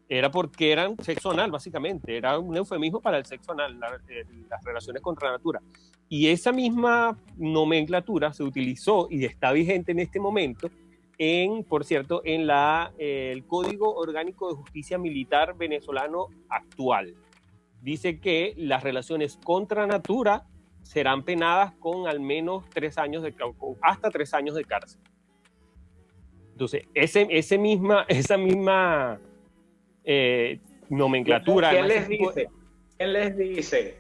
era porque eran sexo anal, básicamente. Era un eufemismo para el sexo anal, las relaciones contra natura. Y esa misma nomenclatura se utilizó y está vigente en este momento por cierto, en el Código Orgánico de Justicia Militar venezolano actual. Dice que las relaciones contra natura serán penadas con al menos 3 años hasta 3 años de cárcel. Entonces, esa misma nomenclatura. ¿Quién les dice? ¿Quién les dice?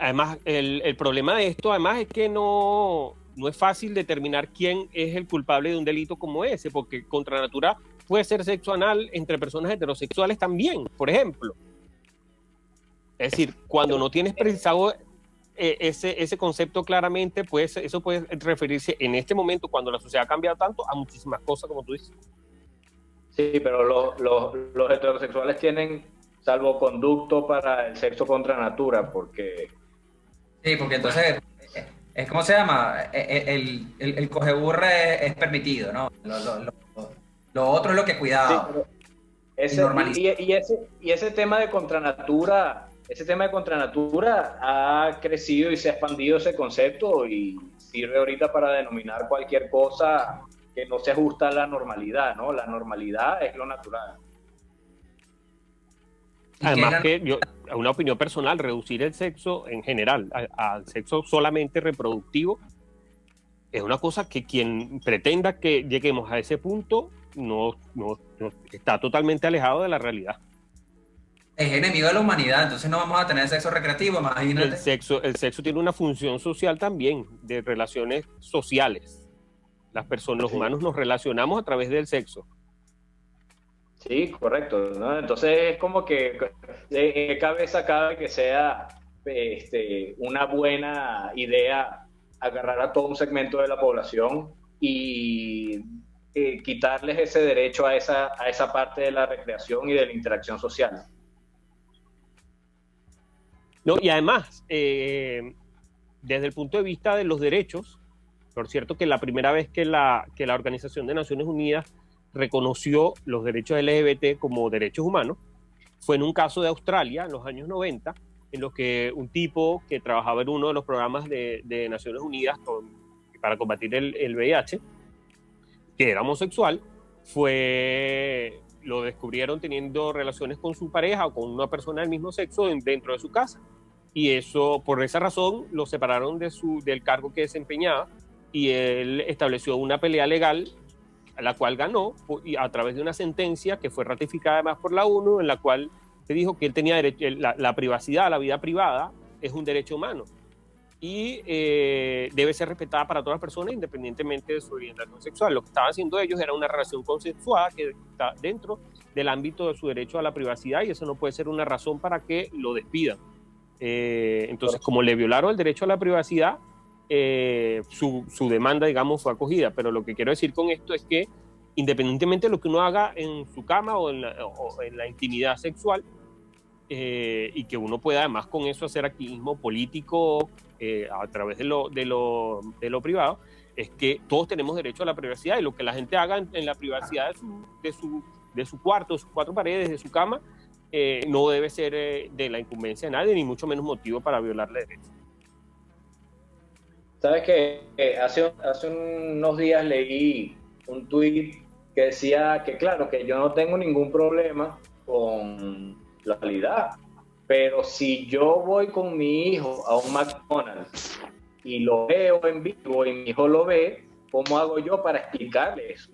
Además, el problema de esto, además, es que no es fácil determinar quién es el culpable de un delito como ese, porque contra natura puede ser sexo anal entre personas heterosexuales también, por ejemplo. Es decir, cuando no tienes precisado ese concepto claramente, pues eso puede referirse en este momento, cuando la sociedad ha cambiado tanto, a muchísimas cosas, como tú dices. Sí, pero los heterosexuales tienen salvoconducto para el sexo contra natura, porque... Sí, porque entonces, ¿cómo se llama? El cogeburra es permitido, ¿no? Lo otro es lo que cuidaba. Sí, y ese tema de contranatura, ha crecido y se ha expandido ese concepto y sirve ahorita para denominar cualquier cosa que no se ajusta a la normalidad, ¿no? La normalidad es lo natural. Además que una opinión personal, reducir el sexo en general al sexo solamente reproductivo es una cosa que quien pretenda que lleguemos a ese punto no está totalmente alejado de la realidad. Es enemigo de la humanidad, entonces no vamos a tener sexo recreativo, imagínate. El sexo tiene una función social también, de relaciones sociales. Los humanos nos relacionamos a través del sexo. Sí, correcto, ¿no? Entonces es como que de cabeza cabe que sea una buena idea agarrar a todo un segmento de la población y quitarles ese derecho a esa parte de la recreación y de la interacción social. No, y además, desde el punto de vista de los derechos, por cierto que la primera vez que la Organización de Naciones Unidas reconoció los derechos LGBT como derechos humanos fue en un caso de Australia en los años 90, en los que un tipo que trabajaba en uno de los programas de Naciones Unidas para combatir el VIH, que era homosexual, lo descubrieron teniendo relaciones con su pareja o con una persona del mismo sexo dentro de su casa. Y por esa razón, lo separaron del cargo que desempeñaba y él estableció una pelea legal, la cual ganó a través de una sentencia que fue ratificada además por la ONU, en la cual se dijo que él tenía derecho, la privacidad, la vida privada, es un derecho humano y debe ser respetada para todas las personas independientemente de su orientación sexual. Lo que estaban haciendo ellos era una relación consensuada que está dentro del ámbito de su derecho a la privacidad y eso no puede ser una razón para que lo despidan. Entonces, como le violaron el derecho a la privacidad, su demanda, digamos, fue acogida. Pero lo que quiero decir con esto es que independientemente de lo que uno haga en su cama o en la intimidad sexual, y que uno pueda además con eso hacer activismo político a través de lo privado, es que todos tenemos derecho a la privacidad y lo que la gente haga en la privacidad de su cuarto, de sus 4 paredes, de su cama, no debe ser de la incumbencia de nadie, ni mucho menos motivo para violarle derechos. ¿Sabes qué? Hace unos días leí un tuit que decía que claro, que yo no tengo ningún problema con la realidad, pero si yo voy con mi hijo a un McDonald's y lo veo en vivo y mi hijo lo ve, ¿cómo hago yo para explicarle eso?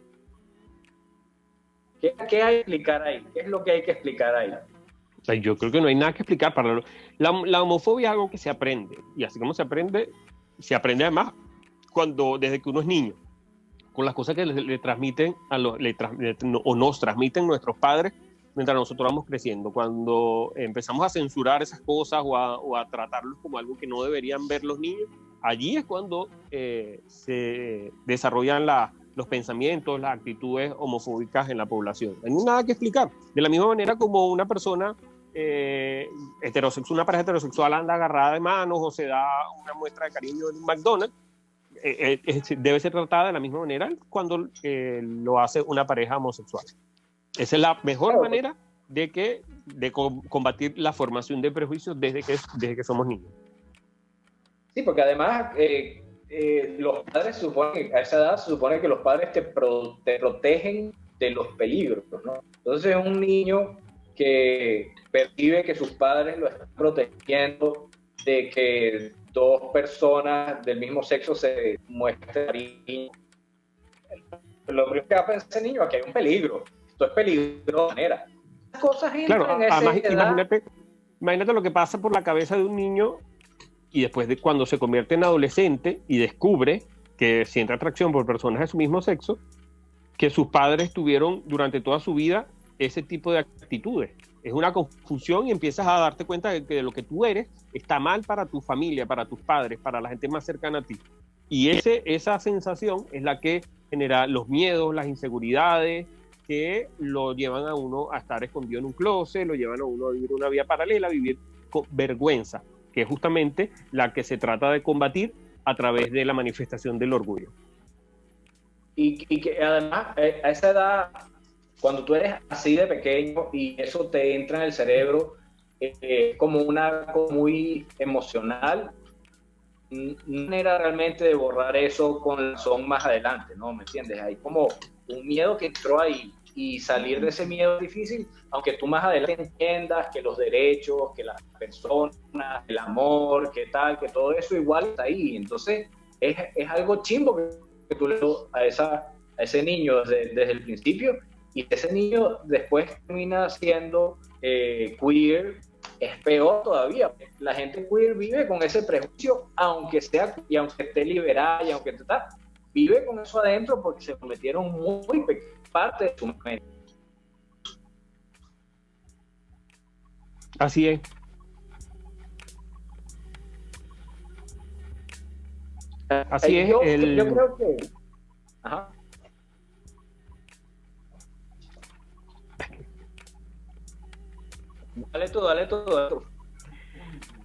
¿Qué hay que explicar ahí? ¿Qué es lo que hay que explicar ahí? O sea, yo creo que no hay nada que explicar. La homofobia es algo que se aprende, y así como se aprende además desde que uno es niño, con las cosas que le transmiten o nos transmiten nuestros padres mientras nosotros vamos creciendo. Cuando empezamos a censurar esas cosas o a tratarlos como algo que no deberían ver los niños, allí es cuando se desarrollan los pensamientos, las actitudes homofóbicas en la población. No hay nada que explicar. De la misma manera como una persona una pareja heterosexual anda agarrada de manos o se da una muestra de cariño en un McDonald's, debe ser tratada de la misma manera cuando lo hace una pareja homosexual. Esa es la mejor manera de combatir la formación de prejuicios desde que somos niños. Sí, porque además los padres a esa edad se supone que los padres te protegen de los peligros, ¿no? Entonces un niño que percibe que sus padres lo están protegiendo de que dos personas del mismo sexo se muestren cariño, lo primero que va a pensar ese niño es que hay un peligro, esto es peligroso de manera. Las cosas entran en esa edad. Imagínate lo que pasa por la cabeza de un niño y después de cuando se convierte en adolescente y descubre que siente atracción por personas de su mismo sexo, que sus padres tuvieron durante toda su vida ese tipo de actitudes. Es una confusión y empiezas a darte cuenta de que lo que tú eres está mal para tu familia, para tus padres, para la gente más cercana a ti. Y esa sensación es la que genera los miedos, las inseguridades, que lo llevan a uno a estar escondido en un closet, lo llevan a uno a vivir una vida paralela, a vivir con vergüenza, que es justamente la que se trata de combatir a través de la manifestación del orgullo. Y que además a esa edad, cuando tú eres así de pequeño y eso te entra en el cerebro como algo muy emocional, no era realmente de borrar eso con razón más adelante, ¿no? ¿Me entiendes? Hay como un miedo que entró ahí y salir de ese miedo es difícil, aunque tú más adelante entiendas que los derechos, que las personas, el amor, que tal, que todo eso igual está ahí. Entonces es algo chimbo que tú le das a ese niño desde el principio, y ese niño después termina siendo queer. Es peor todavía. La gente queer vive con ese prejuicio, aunque esté liberada y aunque vive con eso adentro porque se cometieron muy pequeña parte de su mente. Así es. Así es. Yo creo que... Ajá. Dale todo.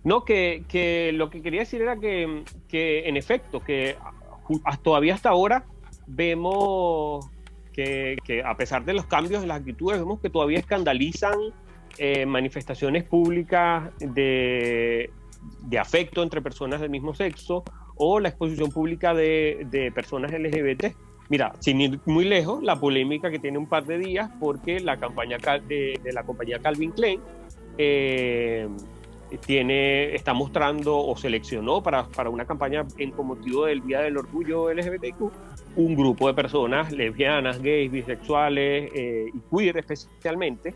No, que lo que quería decir era que en efecto, que todavía hasta ahora vemos que a pesar de los cambios en las actitudes, vemos que todavía escandalizan manifestaciones públicas de afecto entre personas del mismo sexo o la exposición pública de personas LGBT. Mira, sin ir muy lejos, la polémica que tiene un par de días porque la campaña de la compañía Calvin Klein está mostrando o seleccionó para una campaña con motivo del Día del Orgullo LGBTQ un grupo de personas lesbianas, gays, bisexuales y queer especialmente,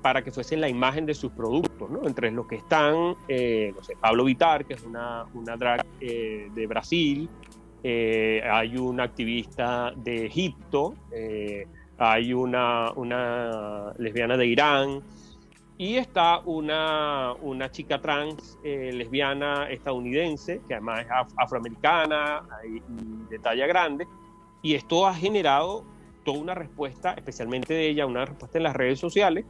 para que fuesen la imagen de sus productos, ¿no? Entre los que están, Pablo Vittar, que es una drag de Brasil, hay una activista de Egipto, hay una lesbiana de Irán, y está una chica trans lesbiana estadounidense, que además es afroamericana y de talla grande, y esto ha generado toda una respuesta, especialmente de ella, una respuesta en las redes sociales,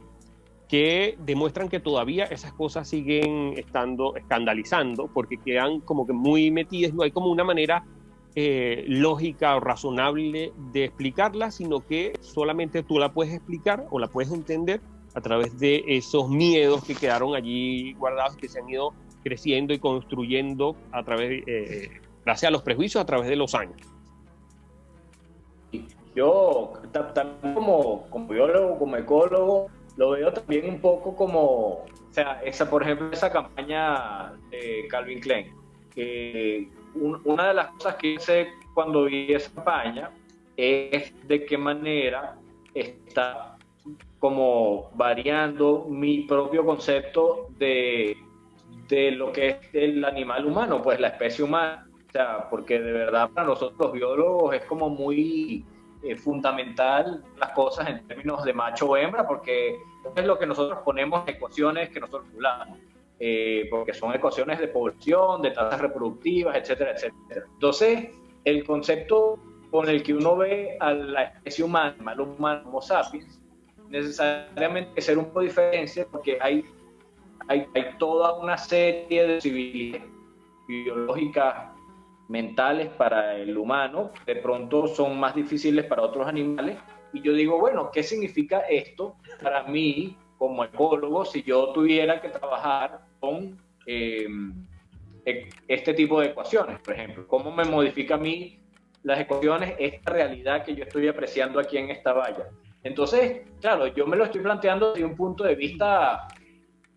que demuestran que todavía esas cosas siguen estando escandalizando, porque quedan como que muy metidas, no hay como una manera lógica o razonable de explicarla, sino que solamente tú la puedes explicar o la puedes entender a través de esos miedos que quedaron allí guardados, que se han ido creciendo y construyendo a través, gracias a los prejuicios a través de los años. Yo también como biólogo, como ecólogo, lo veo también un poco como, o sea, por ejemplo, esa campaña de Calvin Klein. Una de las cosas que hice cuando vi esa campaña es de qué manera está como variando mi propio concepto de lo que es el animal humano, pues la especie humana. O sea, porque de verdad para nosotros los biólogos es como muy fundamental las cosas en términos de macho o hembra, porque es lo que nosotros ponemos en ecuaciones que nosotros hablamos, porque son ecuaciones de población, de tasas reproductivas, etcétera, etcétera. Entonces, el concepto con el que uno ve a la especie humana, el animal humano, Homo sapiens, necesariamente que ser un poco diferente, porque hay toda una serie de posibilidades biológicas, mentales para el humano, de pronto son más difíciles para otros animales. Y yo digo, bueno, ¿qué significa esto para mí como ecólogo si yo tuviera que trabajar con este tipo de ecuaciones, por ejemplo? ¿Cómo me modifica a mí las ecuaciones esta realidad que yo estoy apreciando aquí en esta valla? Entonces, claro, yo me lo estoy planteando desde un punto de vista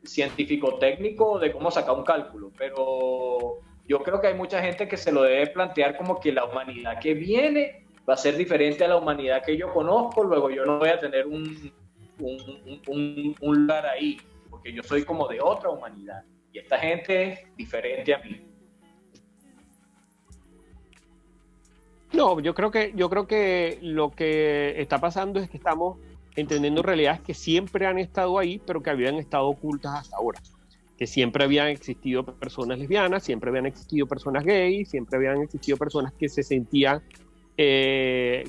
científico-técnico de cómo sacar un cálculo, pero yo creo que hay mucha gente que se lo debe plantear como que la humanidad que viene va a ser diferente a la humanidad que yo conozco, luego yo no voy a tener un lugar ahí, porque yo soy como de otra humanidad, y esta gente es diferente a mí. No, yo creo que lo que está pasando es que estamos entendiendo realidades que siempre han estado ahí, pero que habían estado ocultas hasta ahora. Que siempre habían existido personas lesbianas, siempre habían existido personas gays, siempre habían existido personas que se sentían que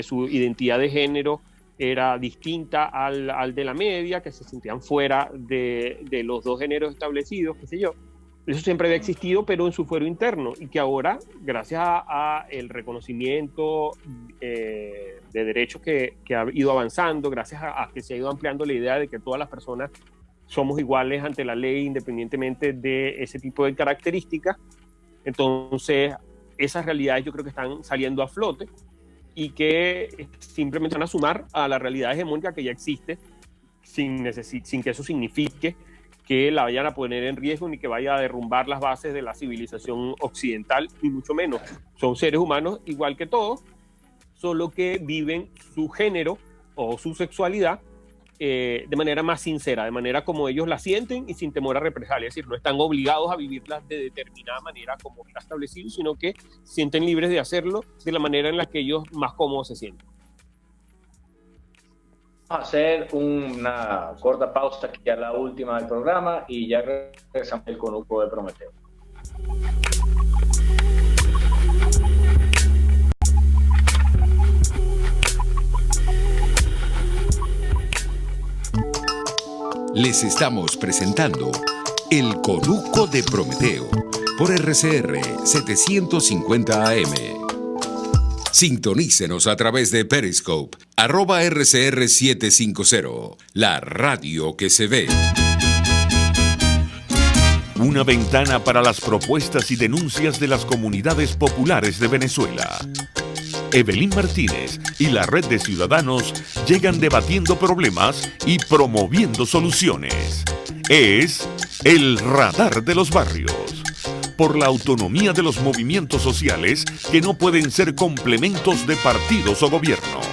su identidad de género era distinta al de la media, que se sentían fuera de los dos géneros establecidos, qué sé yo. Eso siempre había existido, pero en su fuero interno, y que ahora, gracias a el reconocimiento de derechos que ha ido avanzando, gracias a que se ha ido ampliando la idea de que todas las personas somos iguales ante la ley independientemente de ese tipo de características, entonces esas realidades yo creo que están saliendo a flote y que simplemente van a sumar a la realidad hegemónica que ya existe sin que eso signifique que la vayan a poner en riesgo ni que vaya a derrumbar las bases de la civilización occidental, ni mucho menos. Son seres humanos igual que todos, solo que viven su género o su sexualidad de manera más sincera, de manera como ellos la sienten y sin temor a represalia. Es decir, no están obligados a vivirla de determinada manera como está establecido, sino que se sienten libres de hacerlo de la manera en la que ellos más cómodos se sienten. Vamos a hacer una corta pausa aquí a la última del programa y ya regresamos al conuco de Prometeo. Les estamos presentando El Conuco de Prometeo por RCR 750 AM. Sintonícenos a través de Periscope, @RCR750, la radio que se ve. Una ventana para las propuestas y denuncias de las comunidades populares de Venezuela. Evelyn Martínez y la Red de Ciudadanos llegan debatiendo problemas y promoviendo soluciones. Es el Radar de los Barrios. Por la autonomía de los movimientos sociales que no pueden ser complementos de partidos o gobiernos.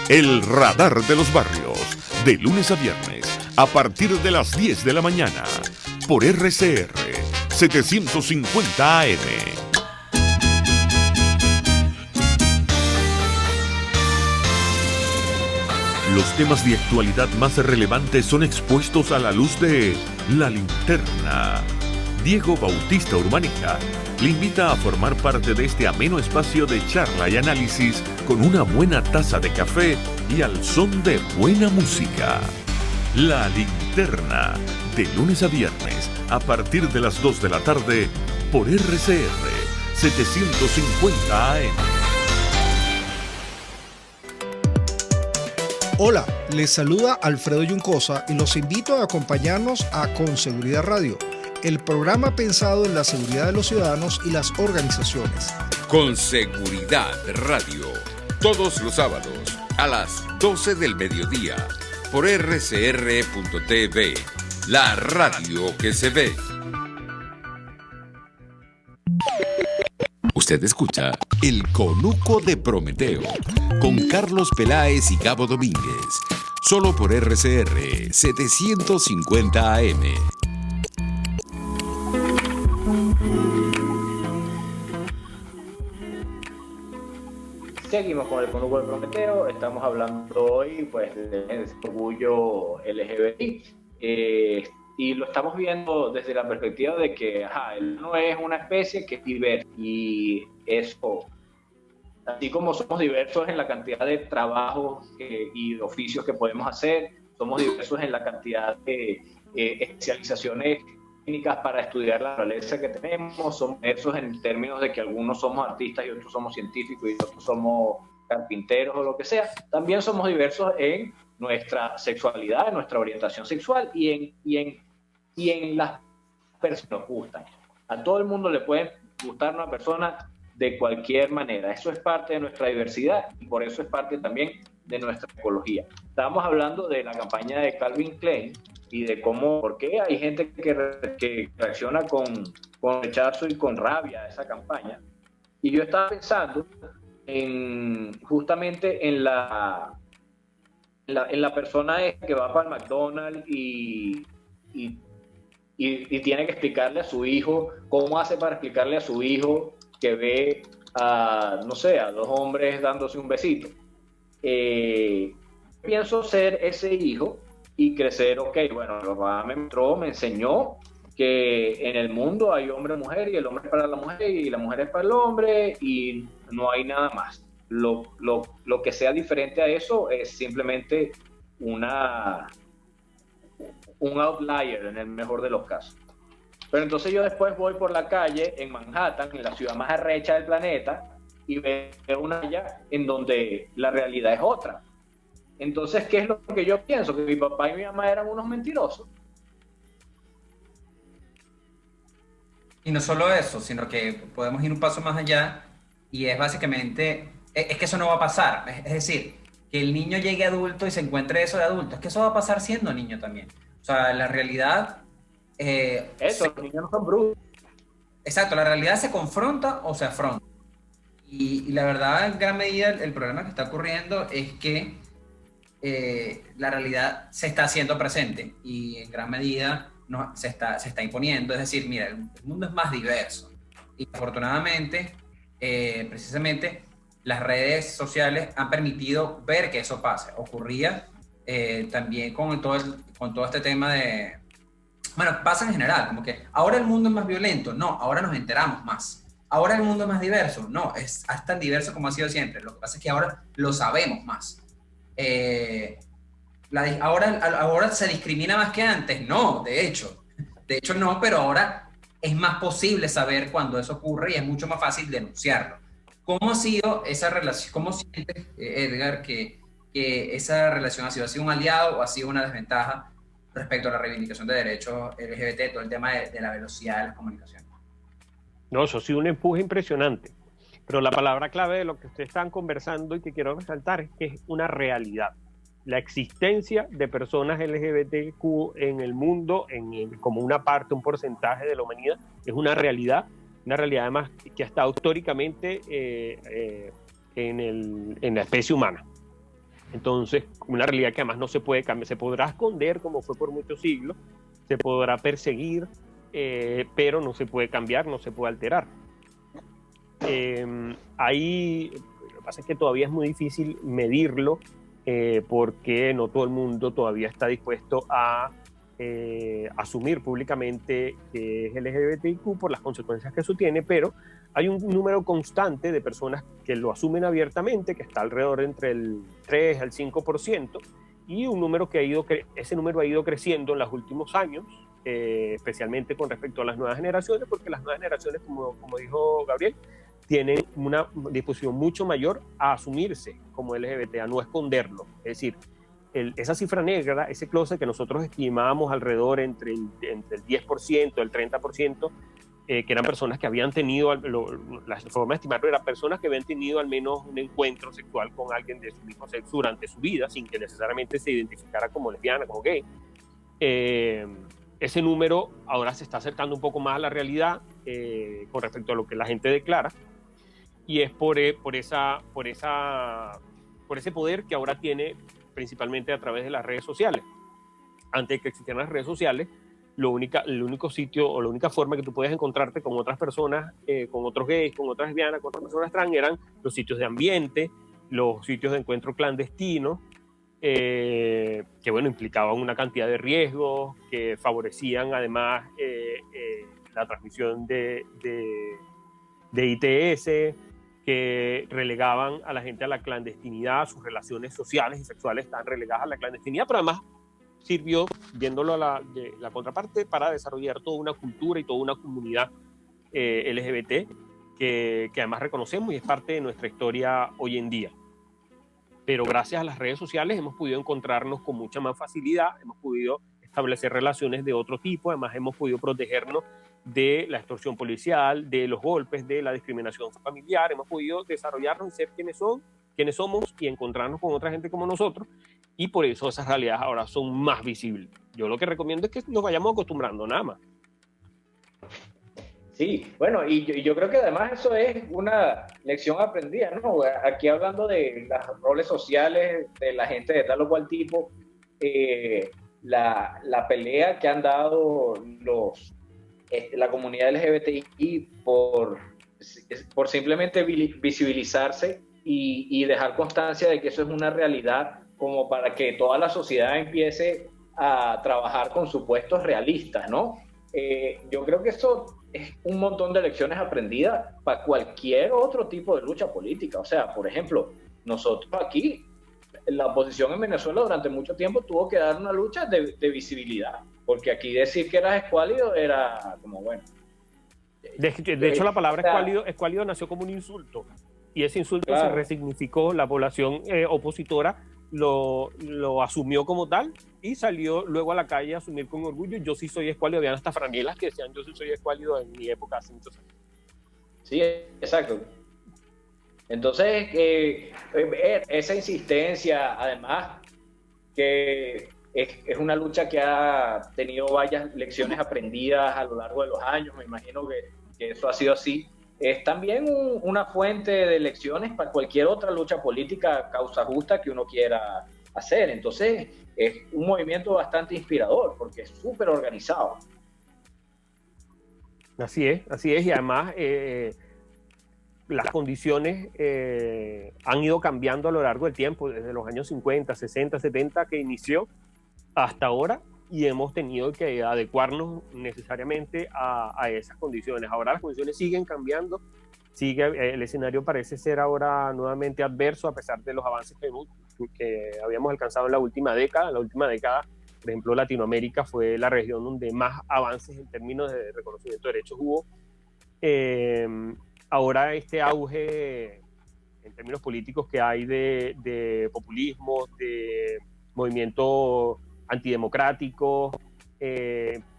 El Radar de los Barrios, de lunes a viernes, a partir de las 10 de la mañana, por RCR 750 AM. Los temas de actualidad más relevantes son expuestos a la luz de La Linterna. Diego Bautista Urbaneja le invita a formar parte de este ameno espacio de charla y análisis con una buena taza de café y al son de buena música. La Linterna, de lunes a viernes, a partir de las 2 de la tarde, por RCR 750 AM. Hola, les saluda Alfredo Yuncosa y los invito a acompañarnos a Con Seguridad Radio, el programa pensado en la seguridad de los ciudadanos y las organizaciones. Con Seguridad Radio, todos los sábados a las 12 del mediodía, por rcr.tv, la radio que se ve. Usted escucha El Conuco de Prometeo, con Carlos Peláez y Gabo Domínguez, solo por RCR 750 AM. Seguimos con el Conuco de Prometeo. Estamos hablando hoy pues del orgullo LGBTI y lo estamos viendo desde la perspectiva de que él no es una especie que es diversa, y eso Así como somos diversos en la cantidad de trabajos y de oficios que podemos hacer, somos diversos en la cantidad de especializaciones técnicas para estudiar la naturaleza que tenemos, somos diversos en términos de que algunos somos artistas y otros somos científicos y otros somos carpinteros o lo que sea. También somos diversos en nuestra sexualidad, en nuestra orientación sexual y en las personas que nos gustan. A todo el mundo le puede gustar una persona de cualquier manera. Eso es parte de nuestra diversidad y por eso es parte también de nuestra ecología. Estábamos hablando de la campaña de Calvin Klein y de por qué hay gente que reacciona con rechazo y con rabia a esa campaña. Y yo estaba pensando justamente en la persona que va para el McDonald's y tiene que explicarle a su hijo cómo hace para explicarle a su hijo que ve a dos hombres dándose un besito. Pienso ser ese hijo y crecer, bueno, mi papá me enseñó que en el mundo hay hombre y mujer, y el hombre es para la mujer y la mujer es para el hombre, y no hay nada más. Lo que sea diferente a eso es simplemente un outlier en el mejor de los casos. Pero entonces yo después voy por la calle en Manhattan, en la ciudad más arrecha del planeta, y veo una área en donde la realidad es otra. Entonces, ¿qué es lo que yo pienso? Que mi papá y mi mamá eran unos mentirosos. Y no solo eso, sino que podemos ir un paso más allá, y es básicamente, es que eso no va a pasar. Es decir, que el niño llegue adulto y se encuentre eso de adulto. Es que eso va a pasar siendo niño también. O sea, la realidad... los niños no son brutos. Exacto, la realidad se confronta o se afronta. Y la verdad, en gran medida, el problema que está ocurriendo es que la realidad se está haciendo presente y en gran medida se está imponiendo. Es decir, mira, el mundo es más diverso. Y afortunadamente, precisamente, las redes sociales han permitido ver que eso pase. Ocurría también con todo este tema de... Bueno, pasa en general, como que ahora el mundo es más violento. No, ahora nos enteramos más. Ahora el mundo es más diverso. No, es tan diverso como ha sido siempre. Lo que pasa es que ahora lo sabemos más. Ahora se discrimina más que antes. No, de hecho no, pero ahora es más posible saber cuando eso ocurre y es mucho más fácil denunciarlo. ¿Cómo ha sido esa relación? ¿Cómo sientes, Edgar, que esa relación ha sido un aliado o ha sido una desventaja respecto a la reivindicación de derechos LGBT, todo el tema de la velocidad de las comunicaciones? No, eso ha sido un empuje impresionante. Pero la palabra clave de lo que ustedes están conversando y que quiero resaltar es que es una realidad. La existencia de personas LGBTQ en el mundo, como una parte, un porcentaje de la humanidad, es una realidad además que ha estado históricamente en la especie humana. Entonces, una realidad que además no se puede cambiar, se podrá esconder como fue por muchos siglos, se podrá perseguir, pero no se puede cambiar, no se puede alterar. Ahí, lo que pasa es que todavía es muy difícil medirlo, porque no todo el mundo todavía está dispuesto a asumir públicamente que es LGBTQ por las consecuencias que eso tiene, pero hay un número constante de personas que lo asumen abiertamente, que está alrededor entre el 3 al 5%, y un número ese número ha ido creciendo en los últimos años, especialmente con respecto a las nuevas generaciones, porque las nuevas generaciones, como dijo Gabriel, tienen una disposición mucho mayor a asumirse como LGBT, a no esconderlo. Es decir, esa cifra negra, ese closet que nosotros estimábamos alrededor entre el 10%, el 30%, que eran personas que habían tenido, la forma de estimarlo era personas que habían tenido al menos un encuentro sexual con alguien de su mismo sexo durante su vida, sin que necesariamente se identificara como lesbiana, como gay. Ese número ahora se está acercando un poco más a la realidad con respecto a lo que la gente declara, y es por ese poder que ahora tiene principalmente a través de las redes sociales. Antes de que existieran las redes sociales, el único sitio o la única forma que tú podías encontrarte con otras personas, con otros gays, con otras lesbianas, con otras personas trans, eran los sitios de ambiente, los sitios de encuentro clandestinos, que bueno, implicaban una cantidad de riesgos, que favorecían además la transmisión de ITS, que relegaban a la gente a la clandestinidad, sus relaciones sociales y sexuales estaban relegadas a la clandestinidad, pero además sirvió, viéndolo de la contraparte, para desarrollar toda una cultura y toda una comunidad LGBT que además reconocemos y es parte de nuestra historia hoy en día. Pero gracias a las redes sociales hemos podido encontrarnos con mucha más facilidad, hemos podido establecer relaciones de otro tipo, además hemos podido protegernos de la extorsión policial, de los golpes, de la discriminación familiar, hemos podido desarrollarnos y ser quienes somos y encontrarnos con otra gente como nosotros, y por eso esas realidades ahora son más visibles. Yo lo que recomiendo es que nos vayamos acostumbrando, nada más. Sí, bueno, y yo creo que además eso es una lección aprendida, ¿no? Aquí hablando de los roles sociales de la gente de tal o cual tipo, la pelea que han dado la comunidad LGBTI por simplemente visibilizarse y dejar constancia de que eso es una realidad, como para que toda la sociedad empiece a trabajar con supuestos realistas, ¿no? Yo creo que eso es un montón de lecciones aprendidas para cualquier otro tipo de lucha política. O sea, por ejemplo, nosotros aquí, la oposición en Venezuela durante mucho tiempo tuvo que dar una lucha de visibilidad, porque aquí decir que eras escuálido era como, bueno. De hecho, la palabra escuálido nació como un insulto, y ese insulto claro, se resignificó, la población opositora lo asumió como tal y salió luego a la calle a asumir con orgullo: yo sí soy escuálido. Habían hasta franelas que decían: yo sí soy escuálido en mi época hace muchos años. Sí, exacto. Entonces, esa insistencia, además, que es una lucha que ha tenido varias lecciones aprendidas a lo largo de los años, me imagino que eso ha sido así, es también una fuente de lecciones para cualquier otra lucha política, causa justa que uno quiera hacer. Entonces, es un movimiento bastante inspirador, porque es súper organizado. Así es, y además las condiciones han ido cambiando a lo largo del tiempo, desde los años 50, 60, 70 que inició hasta ahora, y hemos tenido que adecuarnos necesariamente a esas condiciones. Ahora las condiciones siguen cambiando, el escenario parece ser ahora nuevamente adverso, a pesar de los avances que habíamos alcanzado en la última década. En la última década, por ejemplo, Latinoamérica fue la región donde más avances en términos de reconocimiento de derechos hubo. Ahora este auge en términos políticos que hay de populismo, de movimiento antidemocrático,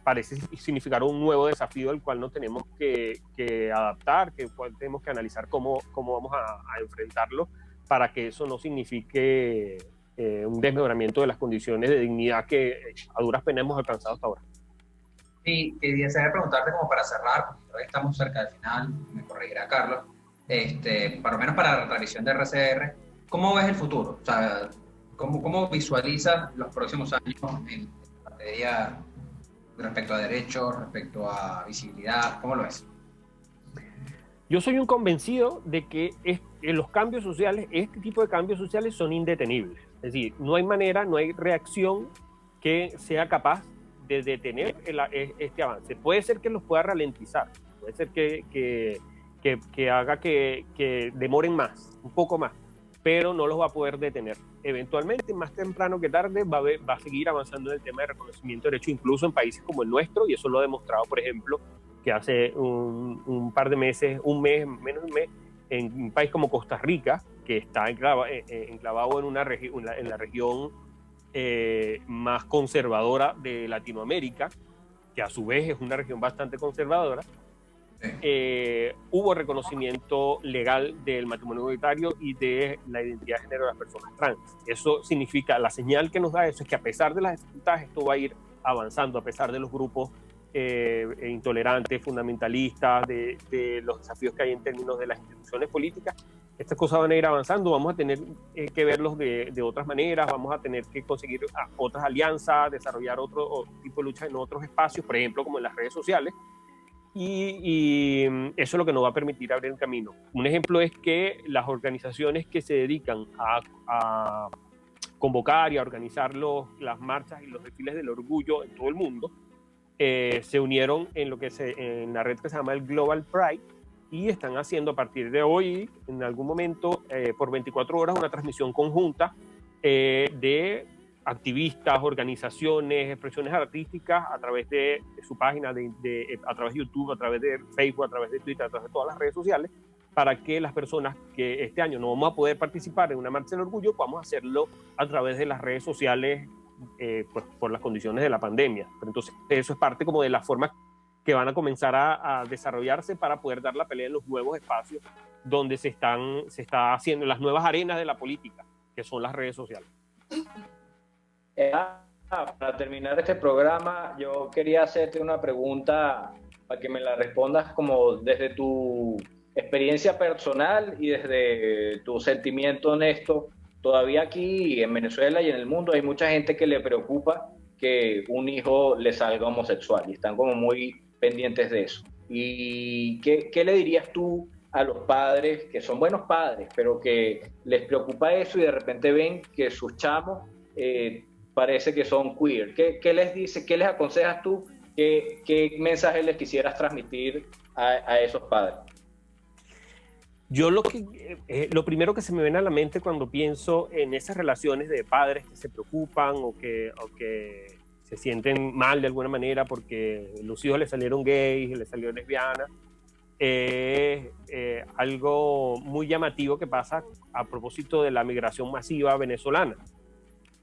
parece significar un nuevo desafío al cual nos tenemos que adaptar, que tenemos que analizar cómo vamos a enfrentarlo, para que eso no signifique un desmejoramiento de las condiciones de dignidad que a duras penas hemos alcanzado hasta ahora. Y quería preguntarte, como para cerrar, porque todavía estamos cerca del final, me corregirá Carlos, por lo menos para la revisión de RCR, ¿cómo ves el futuro? O sea, ¿cómo visualizas los próximos años en materia respecto a derechos, respecto a visibilidad? ¿Cómo lo ves? Yo soy un convencido de que los cambios sociales, este tipo de cambios sociales son indetenibles. Es decir, no hay manera, no hay reacción que sea capaz de detener este avance. Puede ser que los pueda ralentizar, puede ser que haga que demoren más, un poco más, pero no los va a poder detener. Eventualmente, más temprano que tarde, va a seguir avanzando en el tema de reconocimiento de derechos, incluso en países como el nuestro, y eso lo ha demostrado, por ejemplo, que hace un par de meses, menos de un mes, en un país como Costa Rica, que está enclavado en la región más conservadora de Latinoamérica, que a su vez es una región bastante conservadora, hubo reconocimiento legal del matrimonio igualitario y de la identidad de género de las personas trans. Eso significa, la señal que nos da eso es que a pesar de las dificultades, esto va a ir avanzando, a pesar de los grupos intolerantes, fundamentalistas, de los desafíos que hay en términos de las instituciones políticas. Estas cosas van a ir avanzando, vamos a tener que verlos de otras maneras, vamos a tener que conseguir otras alianzas, desarrollar otro tipo de lucha en otros espacios, por ejemplo, como en las redes sociales, y eso es lo que nos va a permitir abrir el camino. Un ejemplo es que las organizaciones que se dedican a convocar y a organizar las marchas y los desfiles del orgullo en todo el mundo, se unieron en la red que se llama el Global Pride, y están haciendo a partir de hoy, en algún momento, por 24 horas, una transmisión conjunta de activistas, organizaciones, expresiones artísticas a través de su página, a través de YouTube, a través de Facebook, a través de Twitter, a través de todas las redes sociales, para que las personas que este año no vamos a poder participar en una marcha del orgullo, podamos hacerlo a través de las redes sociales, pues, por las condiciones de la pandemia. Pero entonces eso es parte como de las formas que van a comenzar a desarrollarse para poder dar la pelea en los nuevos espacios donde se está haciendo las nuevas arenas de la política, que son las redes sociales. Para terminar este programa, yo quería hacerte una pregunta para que me la respondas como desde tu experiencia personal y desde tu sentimiento honesto. Todavía aquí en Venezuela y en el mundo hay mucha gente que le preocupa que un hijo le salga homosexual y están como muy pendientes de eso. ¿Y qué le dirías tú a los padres que son buenos padres, pero que les preocupa eso y de repente ven que sus chamos parece que son queer? ¿Qué les dices? ¿Qué les aconsejas tú? ¿Qué mensaje les quisieras transmitir a esos padres? Yo lo primero que se me viene a la mente cuando pienso en esas relaciones de padres que se preocupan o que se sienten mal de alguna manera porque los hijos les salieron gays, les salieron lesbianas, es algo muy llamativo que pasa a propósito de la migración masiva venezolana,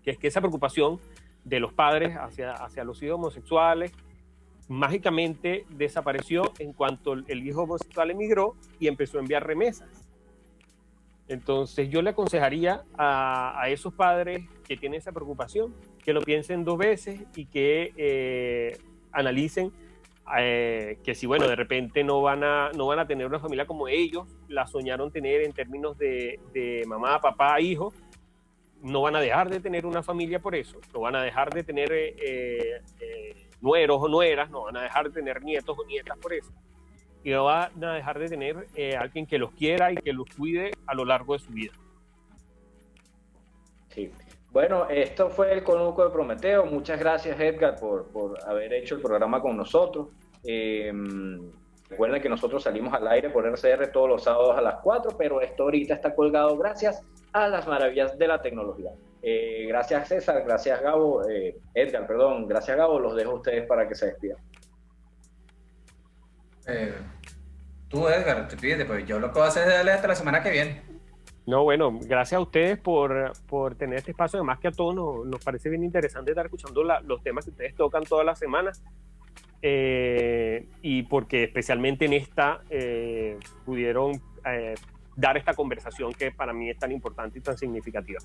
que es que esa preocupación de los padres hacia los hijos homosexuales mágicamente desapareció en cuanto el hijo homosexual emigró y empezó a enviar remesas. Entonces yo le aconsejaría a esos padres que tienen esa preocupación que lo piensen 2 veces y que analicen que si, bueno, de repente no van a tener una familia como ellos la soñaron tener en términos de mamá, papá, hijo, no van a dejar de tener una familia por eso, no van a dejar de tener nueros o nueras, no van a dejar de tener nietos o nietas por eso, y no van a dejar de tener alguien que los quiera y que los cuide a lo largo de su vida. Sí. Bueno, esto fue el Conuco de Prometeo. Muchas gracias, Edgar, por haber hecho el programa con nosotros. Recuerden que nosotros salimos al aire por RCR todos los sábados a las 4, pero esto ahorita está colgado gracias a las maravillas de la tecnología. Gracias, César, gracias, Gabo, Edgar, perdón, gracias, Gabo. Los dejo a ustedes para que se despidan. Tú, Edgar, te pides, pues yo lo que voy a hacer es darle hasta la semana que viene. No, bueno, gracias a ustedes por tener este espacio. Además que a todos nos parece bien interesante estar escuchando los temas que ustedes tocan todas las semanas, y porque especialmente en esta pudieron dar esta conversación que para mí es tan importante y tan significativa.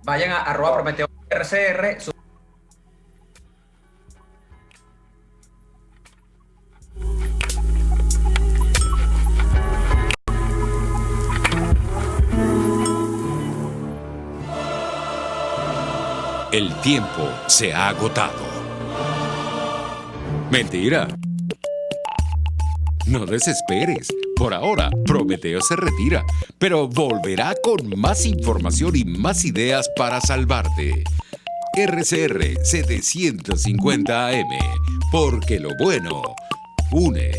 Vayan a @Prometeo RCR. El tiempo se ha agotado. Mentira. No desesperes. Por ahora, Prometeo se retira, pero volverá con más información y más ideas para salvarte. RCR 750 AM, porque lo bueno une.